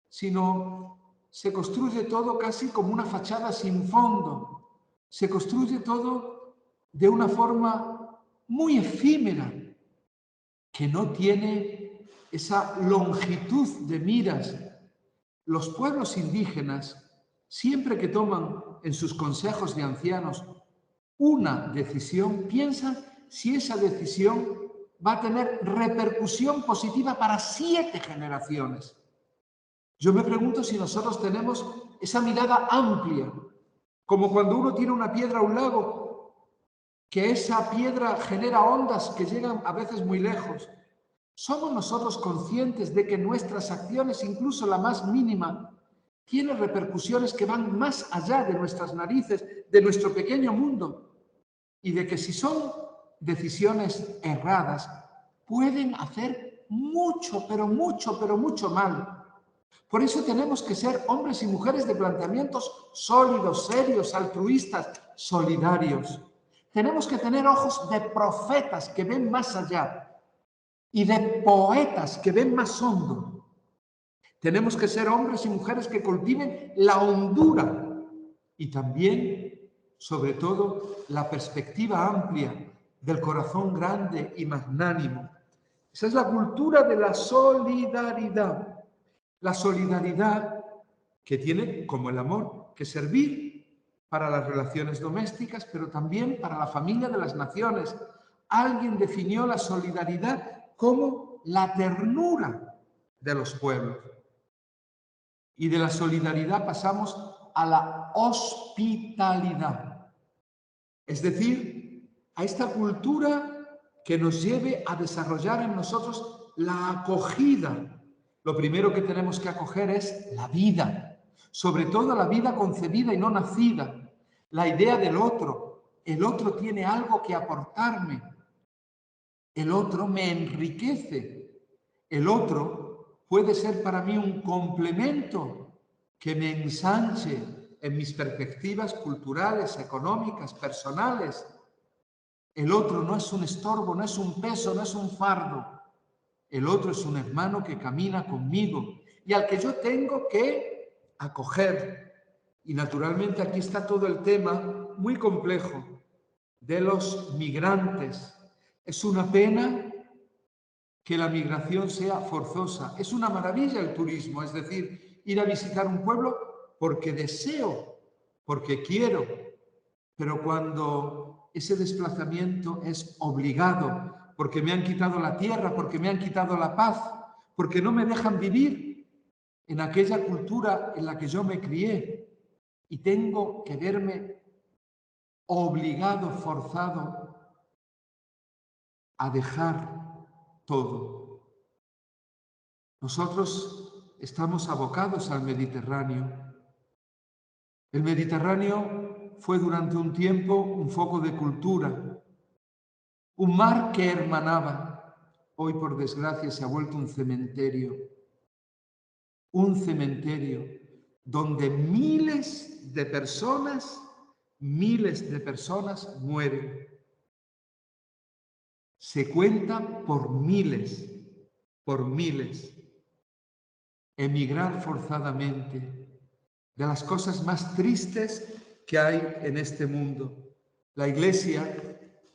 sino se construye todo casi como una fachada sin fondo. Se construye todo de una forma muy efímera, que no tiene esa longitud de miras. Los pueblos indígenas, siempre que toman en sus consejos de ancianos una decisión, piensan si esa decisión va a tener repercusión positiva para 7 generaciones. Yo me pregunto si nosotros tenemos esa mirada amplia, como cuando uno tira una piedra a un lago, que esa piedra genera ondas que llegan a veces muy lejos. ¿Somos nosotros conscientes de que nuestras acciones, incluso la más mínima, tienen repercusiones que van más allá de nuestras narices, de nuestro pequeño mundo? Y de que si son decisiones erradas, pueden hacer mucho, pero mucho mal. Por eso tenemos que ser hombres y mujeres de planteamientos sólidos, serios, altruistas, solidarios. Tenemos que tener ojos de profetas que ven más allá y de poetas que ven más hondo. Tenemos que ser hombres y mujeres que cultiven la hondura y también, sobre todo, la perspectiva amplia del corazón grande y magnánimo. Esa es la cultura de la solidaridad. La solidaridad que tiene, como el amor, que servir para las relaciones domésticas, pero también para la familia de las naciones. Alguien definió la solidaridad como la ternura de los pueblos. Y de la solidaridad pasamos a la hospitalidad. Es decir, a esta cultura que nos lleve a desarrollar en nosotros la acogida. Lo primero que tenemos que acoger es la vida. sobre todo la vida concebida y no nacida, la idea del otro. El otro tiene algo que aportarme, el otro me enriquece, el otro puede ser para mí un complemento que me ensanche en mis perspectivas culturales, económicas, personales. El otro no es un estorbo, no es un peso, no es un fardo. El otro es un hermano que camina conmigo y al que yo tengo que acoger. Y naturalmente aquí está todo el tema muy complejo de los migrantes. Es una pena que la migración sea forzosa. Es una maravilla el turismo, es decir, ir a visitar un pueblo porque deseo, porque quiero. Pero cuando ese desplazamiento es obligado, porque me han quitado la tierra, porque me han quitado la paz, porque no me dejan vivir en aquella cultura en la que yo me crié y tengo que verme obligado, forzado a dejar todo. Nosotros estamos abocados al Mediterráneo. El Mediterráneo fue durante un tiempo un foco de cultura, un mar que hermanaba. Hoy, por desgracia, se ha vuelto un cementerio donde miles de personas mueren. Se cuenta por miles. Emigrar forzadamente, de las cosas más tristes que hay en este mundo. La Iglesia,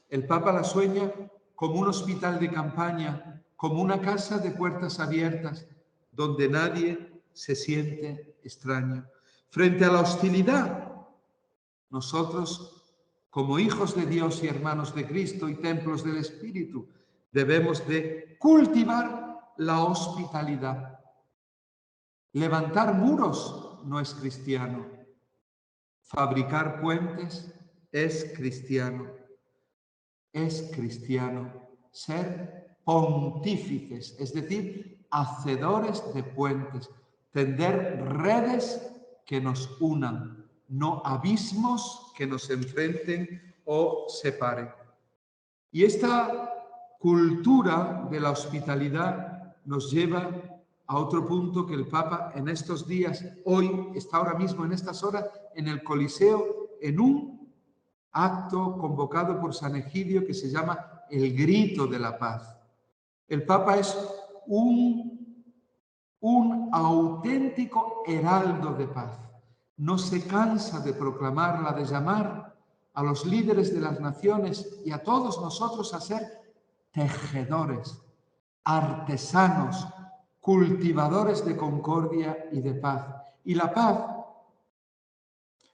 el Papa la sueña como un hospital de campaña, como una casa de puertas abiertas, donde nadie se siente extraño. Frente a la hostilidad, nosotros, como hijos de Dios y hermanos de Cristo y templos del Espíritu, debemos de cultivar la hospitalidad. Levantar muros no es cristiano. Fabricar puentes es cristiano. Es cristiano ser pontífices, es decir, hacedores de puentes, tender redes que nos unan, no abismos que nos enfrenten o separen. Y esta cultura de la hospitalidad nos lleva a otro punto que el Papa en estos días, hoy, está ahora mismo en estas horas, en el Coliseo, en un acto convocado por San Egidio que se llama el grito de la paz. El Papa es un auténtico heraldo de paz. No se cansa de proclamarla, de llamar a los líderes de las naciones y a todos nosotros a ser tejedores, artesanos, cultivadores de concordia y de paz. Y la paz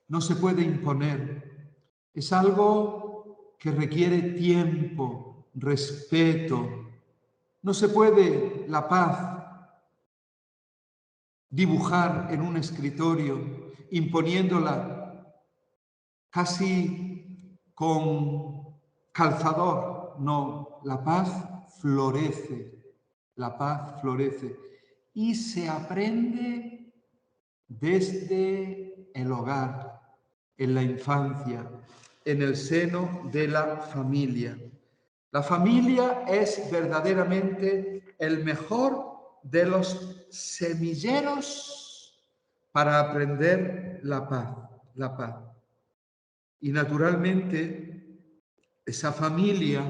no se puede imponer. Es algo que requiere tiempo, respeto. No se puede la paz dibujar en un escritorio, imponiéndola casi con calzador. No, la paz florece, y se aprende desde el hogar, en la infancia, en el seno de la familia. La familia es verdaderamente el mejor de los semilleros para aprender la paz. Y naturalmente, esa familia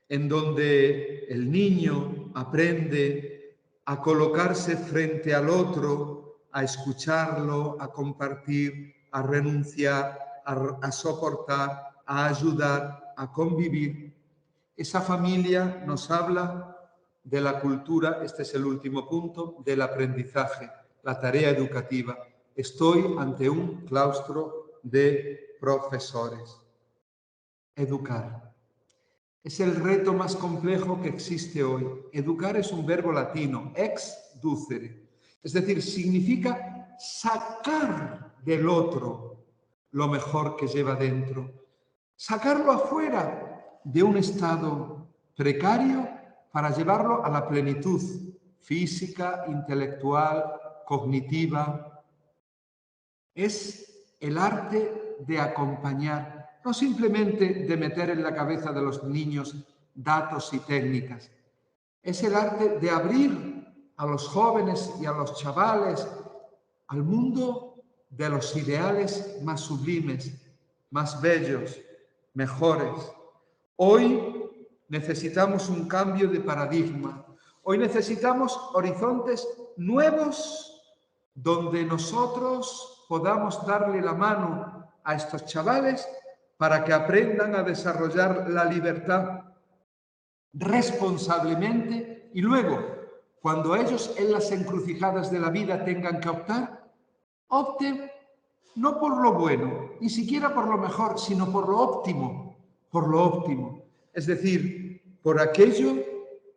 en donde el niño aprende a colocarse frente al otro, a escucharlo, a compartir, a renunciar, a soportar, a ayudar, a convivir. Esa familia nos habla de la cultura, este es el último punto, del aprendizaje, la tarea educativa. Estoy ante un claustro de profesores. Educar. Es el reto más complejo que existe hoy. Educar es un verbo latino, ex ducere. Es decir, significa sacar del otro lo mejor que lleva dentro. Sacarlo afuera de un estado precario para llevarlo a la plenitud física, intelectual, cognitiva. es el arte de acompañar, no simplemente de meter en la cabeza de los niños datos y técnicas. Es el arte de abrir a los jóvenes y a los chavales al mundo de los ideales más sublimes, más bellos, mejores. Hoy necesitamos un cambio de paradigma. Hoy necesitamos horizontes nuevos donde nosotros podamos darle la mano a estos chavales para que aprendan a desarrollar la libertad responsablemente y luego, cuando ellos en las encrucijadas de la vida tengan que optar, opten no por lo bueno, ni siquiera por lo mejor, sino por lo óptimo, Es decir, por aquello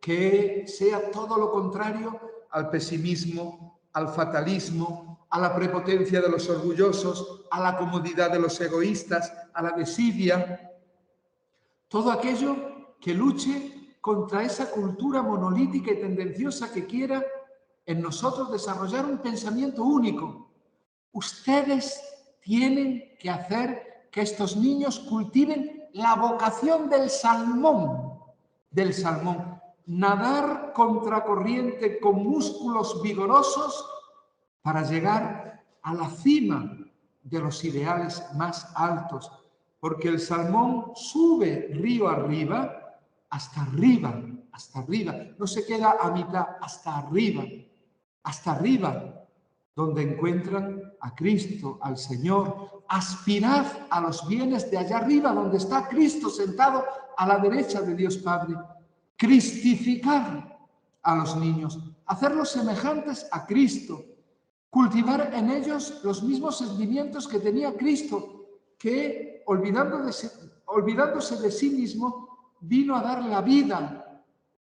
que sea todo lo contrario al pesimismo, al fatalismo, a la prepotencia de los orgullosos, a la comodidad de los egoístas, a la desidia. Todo aquello que luche contra esa cultura monolítica y tendenciosa que quiera en nosotros desarrollar un pensamiento único. Ustedes tienen que hacer que estos niños cultiven la vocación del salmón, nadar contracorriente con músculos vigorosos para llegar a la cima de los ideales más altos, porque el salmón sube río arriba, hasta arriba, no se queda a mitad, hasta arriba, donde encuentran a Cristo, al Señor. Aspirad a los bienes de allá arriba, donde está Cristo sentado a la derecha de Dios Padre. Cristificar a los niños, hacerlos semejantes a Cristo, cultivar en ellos los mismos sentimientos que tenía Cristo, que olvidándose de sí mismo, vino a dar la vida,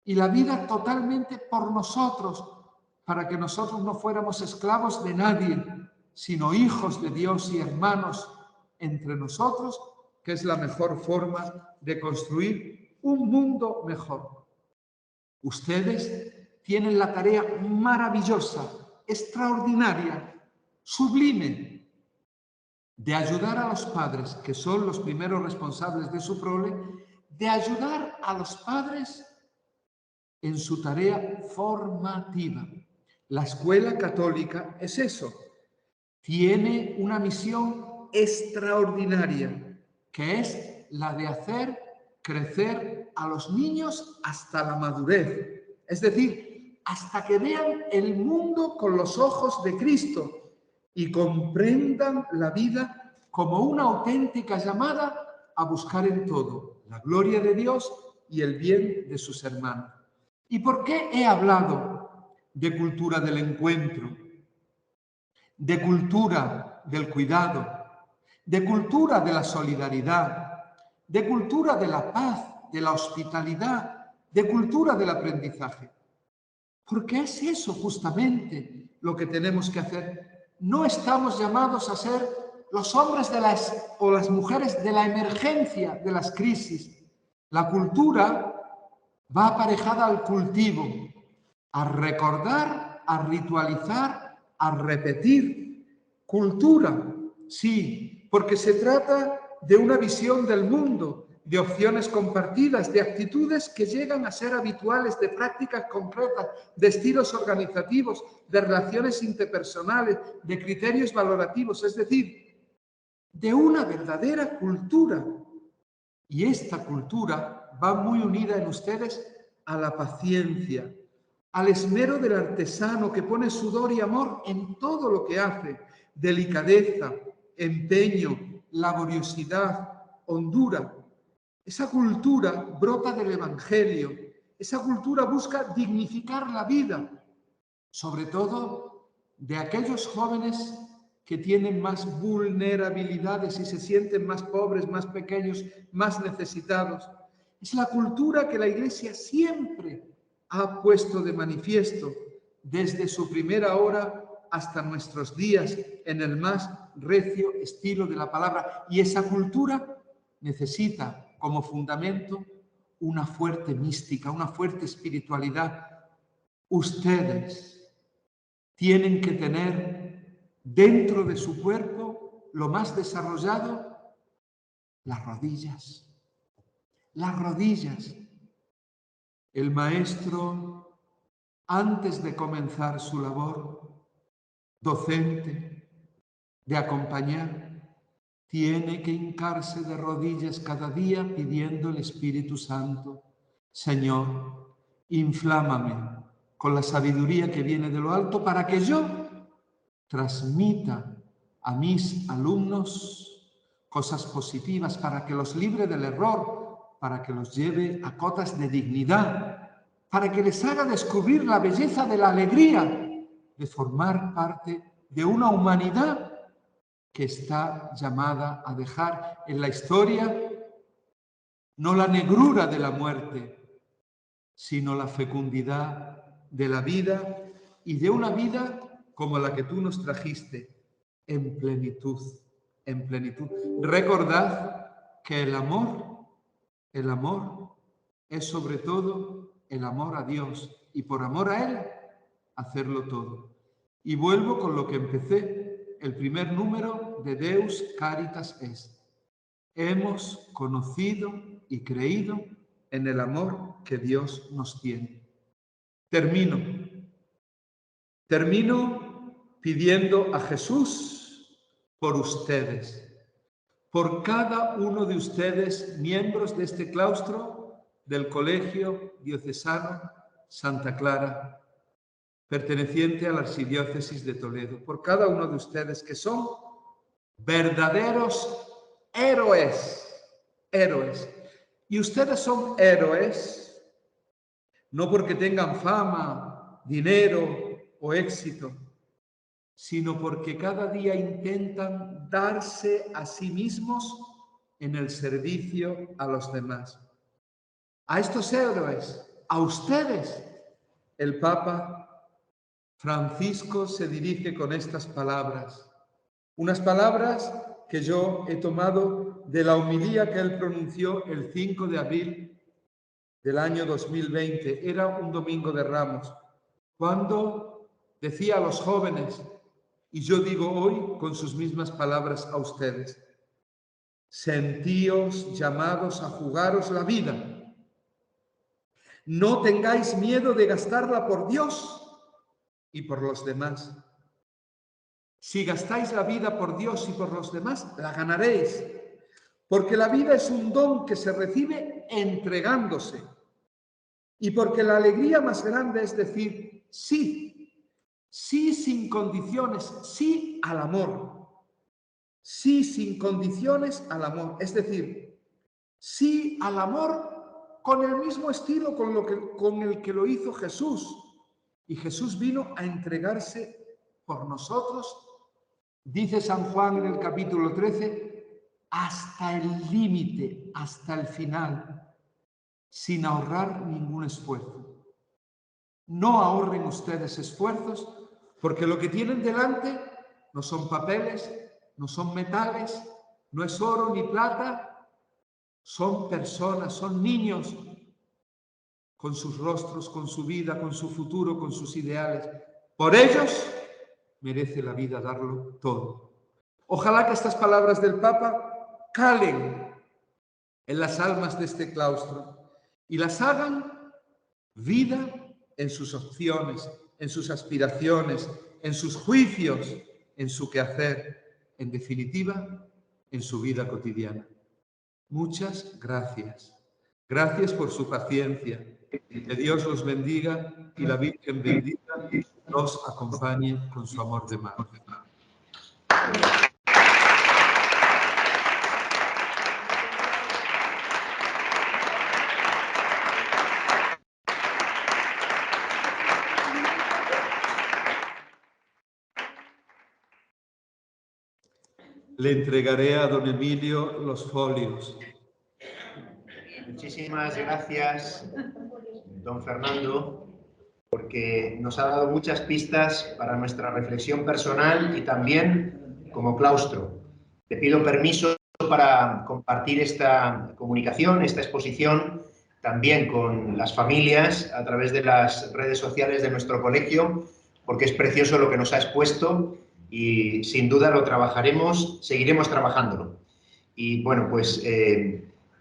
y la vida totalmente por nosotros, para que nosotros no fuéramos esclavos de nadie, sino hijos de Dios y hermanos entre nosotros, que es la mejor forma de construir un mundo mejor. Ustedes tienen la tarea maravillosa, extraordinaria, sublime, de ayudar a los padres, que son los primeros responsables de su prole, de ayudar a los padres en su tarea formativa. La escuela católica es eso, tiene una misión extraordinaria, que es la de hacer crecer a los niños hasta la madurez, es decir, hasta que vean el mundo con los ojos de Cristo y comprendan la vida como una auténtica llamada a buscar en todo la gloria de Dios y el bien de sus hermanos. ¿Y por qué he hablado de cultura del encuentro, de cultura del cuidado, de cultura de la solidaridad, de cultura de la paz, de la hospitalidad, de cultura del aprendizaje? Porque es eso justamente lo que tenemos que hacer. No estamos llamados a ser los hombres o las mujeres de la emergencia de las crisis. La cultura va aparejada al cultivo, a recordar, a ritualizar, a repetir. Cultura, sí, porque se trata de una visión del mundo, de opciones compartidas, de actitudes que llegan a ser habituales, de prácticas concretas, de estilos organizativos, de relaciones interpersonales, de criterios valorativos, es decir, de una verdadera cultura. Y esta cultura va muy unida en ustedes a la paciencia, al esmero del artesano que pone sudor y amor en todo lo que hace, delicadeza, empeño, laboriosidad, hondura. Esa cultura brota del Evangelio, esa cultura busca dignificar la vida, sobre todo de aquellos jóvenes que tienen más vulnerabilidades y se sienten más pobres, más pequeños, más necesitados. Es la cultura que la Iglesia siempre ha puesto de manifiesto desde su primera hora hasta nuestros días en el más recio estilo de la palabra. Y esa cultura necesita como fundamento una fuerte mística, una fuerte espiritualidad. Ustedes tienen que tener dentro de su cuerpo lo más desarrollado, las rodillas. Las rodillas. El maestro, antes de comenzar su labor docente, de acompañar, tiene que hincarse de rodillas cada día pidiendo al Espíritu Santo: Señor, inflámame con la sabiduría que viene de lo alto para que yo transmita a mis alumnos cosas positivas, para que los libre del error, para que los lleve a cotas de dignidad, para que les haga descubrir la belleza de la alegría de formar parte de una humanidad que está llamada a dejar en la historia no la negrura de la muerte, sino la fecundidad de la vida, y de una vida como la que tú nos trajiste, en plenitud, en plenitud. Recordad que el amor es sobre todo el amor a Dios, y por amor a Él, hacerlo todo. Y vuelvo con lo que empecé, el primer número de Deus Caritas Est. Hemos conocido y creído en el amor que Dios nos tiene. Termino pidiendo a Jesús por ustedes, por cada uno de ustedes, miembros de este claustro del Colegio Diocesano Santa Clara, perteneciente a la Archidiócesis de Toledo, por cada uno de ustedes que son verdaderos héroes. Y ustedes son héroes no porque tengan fama, dinero o éxito, sino porque cada día intentan darse a sí mismos en el servicio a los demás. A estos héroes, a ustedes, el Papa Francisco se dirige con estas palabras, unas palabras que yo he tomado de la homilía que él pronunció el 5 de abril del año 2020. Era un domingo de Ramos, cuando decía a los jóvenes, y yo digo hoy con sus mismas palabras a ustedes: sentíos llamados a jugaros la vida. No tengáis miedo de gastarla por Dios y por los demás. Si gastáis la vida por Dios y por los demás, la ganaréis, porque la vida es un don que se recibe entregándose, y porque la alegría más grande es decir sí, sí sin condiciones, sí al amor, sí sin condiciones al amor, es decir, sí al amor con el mismo estilo con el que lo hizo Jesús. Y Jesús vino a entregarse por nosotros, dice San Juan en el capítulo 13, hasta el límite, hasta el final, sin ahorrar ningún esfuerzo. No ahorren ustedes esfuerzos, porque lo que tienen delante no son papeles, no son metales, no es oro ni plata, son personas, son niños, con sus rostros, con su vida, con su futuro, con sus ideales. Por ellos merece la vida darlo todo. Ojalá que estas palabras del Papa calen en las almas de este claustro y las hagan vida en sus opciones, en sus aspiraciones, en sus juicios, en su quehacer, en definitiva, en su vida cotidiana. Muchas gracias. Gracias por su paciencia. Que Dios los bendiga y la Virgen bendita los acompañe con su amor de madre. Le entregaré a don Emilio los folios. Muchísimas gracias, don Fernando, porque nos ha dado muchas pistas para nuestra reflexión personal y también como claustro. Te pido permiso para compartir esta comunicación, esta exposición, también con las familias a través de las redes sociales de nuestro colegio, porque es precioso lo que nos ha expuesto y sin duda lo trabajaremos, seguiremos trabajándolo. Y bueno, pues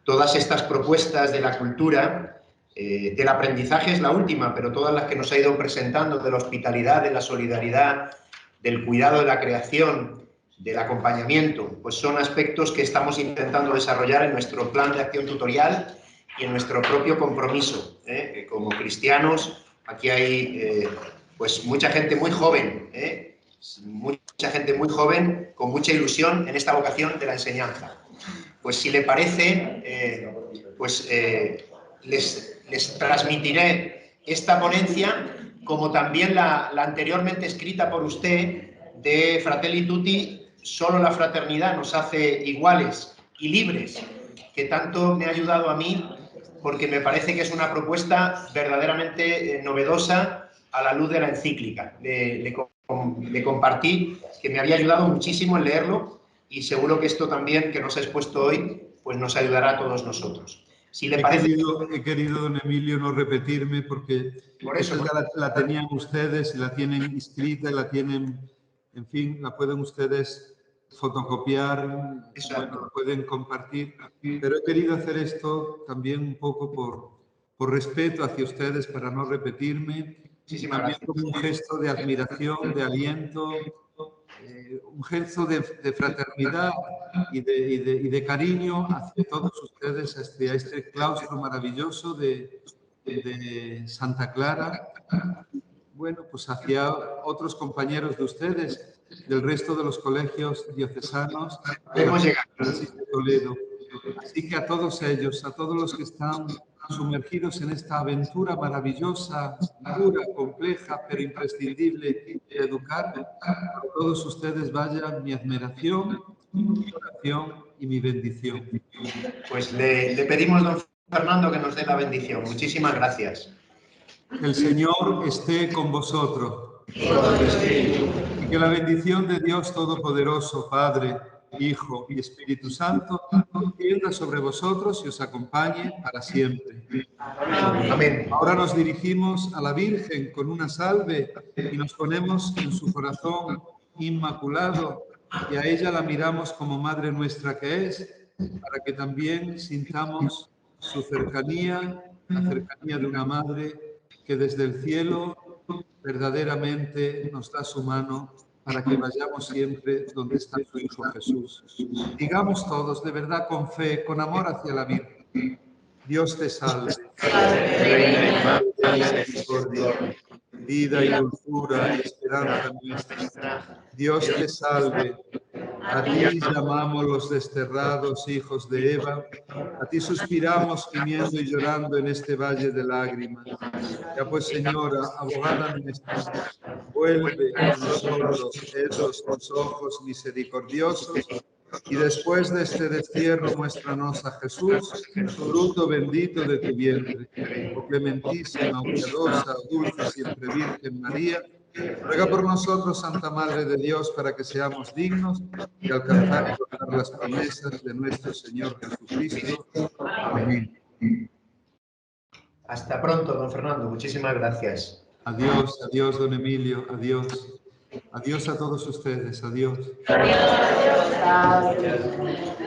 todas estas propuestas de la cultura, del aprendizaje es la última, pero todas las que nos ha ido presentando, de la hospitalidad, de la solidaridad, del cuidado de la creación, del acompañamiento, pues son aspectos que estamos intentando desarrollar en nuestro plan de acción tutorial y en nuestro propio compromiso. Como cristianos, aquí hay pues mucha gente muy joven, mucha gente muy joven con mucha ilusión en esta vocación de la enseñanza. Pues si le parece, les transmitiré esta ponencia, como también la anteriormente escrita por usted de Fratelli Tutti, solo la fraternidad nos hace iguales y libres, que tanto me ha ayudado a mí, porque me parece que es una propuesta verdaderamente novedosa a la luz de la encíclica. Le compartí que me había ayudado muchísimo en leerlo, y seguro que esto también que nos ha expuesto hoy pues nos ayudará a todos nosotros. Si le parece... He querido, don Emilio, no repetirme, porque por eso, esta la tenían ustedes y la tienen inscrita y la tienen, en fin, la pueden ustedes fotocopiar, bueno, la pueden compartir, pero he querido hacer esto también un poco por respeto hacia ustedes, para no repetirme, y también como un gesto de admiración, de aliento, un gesto de fraternidad y de cariño hacia todos ustedes, hacia este claustro maravilloso de Santa Clara. Bueno, pues hacia otros compañeros de ustedes, del resto de los colegios diocesanos de Toledo. Así que a todos ellos, a todos los que están sumergidos en esta aventura maravillosa, dura, compleja, pero imprescindible de educar, a todos ustedes vaya mi admiración, mi oración y mi bendición. Pues le pedimos, don Fernando, que nos dé la bendición. Muchísimas gracias. El Señor esté con vosotros. Y que la bendición de Dios Todopoderoso, Padre, Hijo y Espíritu Santo, descienda sobre vosotros y os acompañe para siempre. Amén. Ahora nos dirigimos a la Virgen con una salve y nos ponemos en su corazón inmaculado, y a ella la miramos como Madre nuestra que es, para que también sintamos su cercanía, la cercanía de una Madre que desde el cielo verdaderamente nos da su mano para que vayamos siempre donde está su Hijo Jesús. Digamos todos, de verdad, con fe, con amor hacia la Virgen: Dios te salve, Reina de misericordia, vida y dulzura y esperanza nuestra. Dios te salve. A ti llamamos los desterrados hijos de Eva, a ti suspiramos gimiendo y llorando en este valle de lágrimas. Ya pues, Señora, abogada nuestra, vuelve a nosotros esos ojos misericordiosos, y después de este destierro muéstranos a Jesús, fruto bendito de tu vientre. Oh clementísima, piadosa, dulce, siempre Virgen María, ruega por nosotros, Santa Madre de Dios, para que seamos dignos de alcanzar y gozar las promesas de nuestro Señor Jesucristo. Amén. Hasta pronto, don Fernando. Muchísimas gracias. Adiós, adiós, don Emilio, adiós. Adiós a todos ustedes, adiós. Adiós, adiós.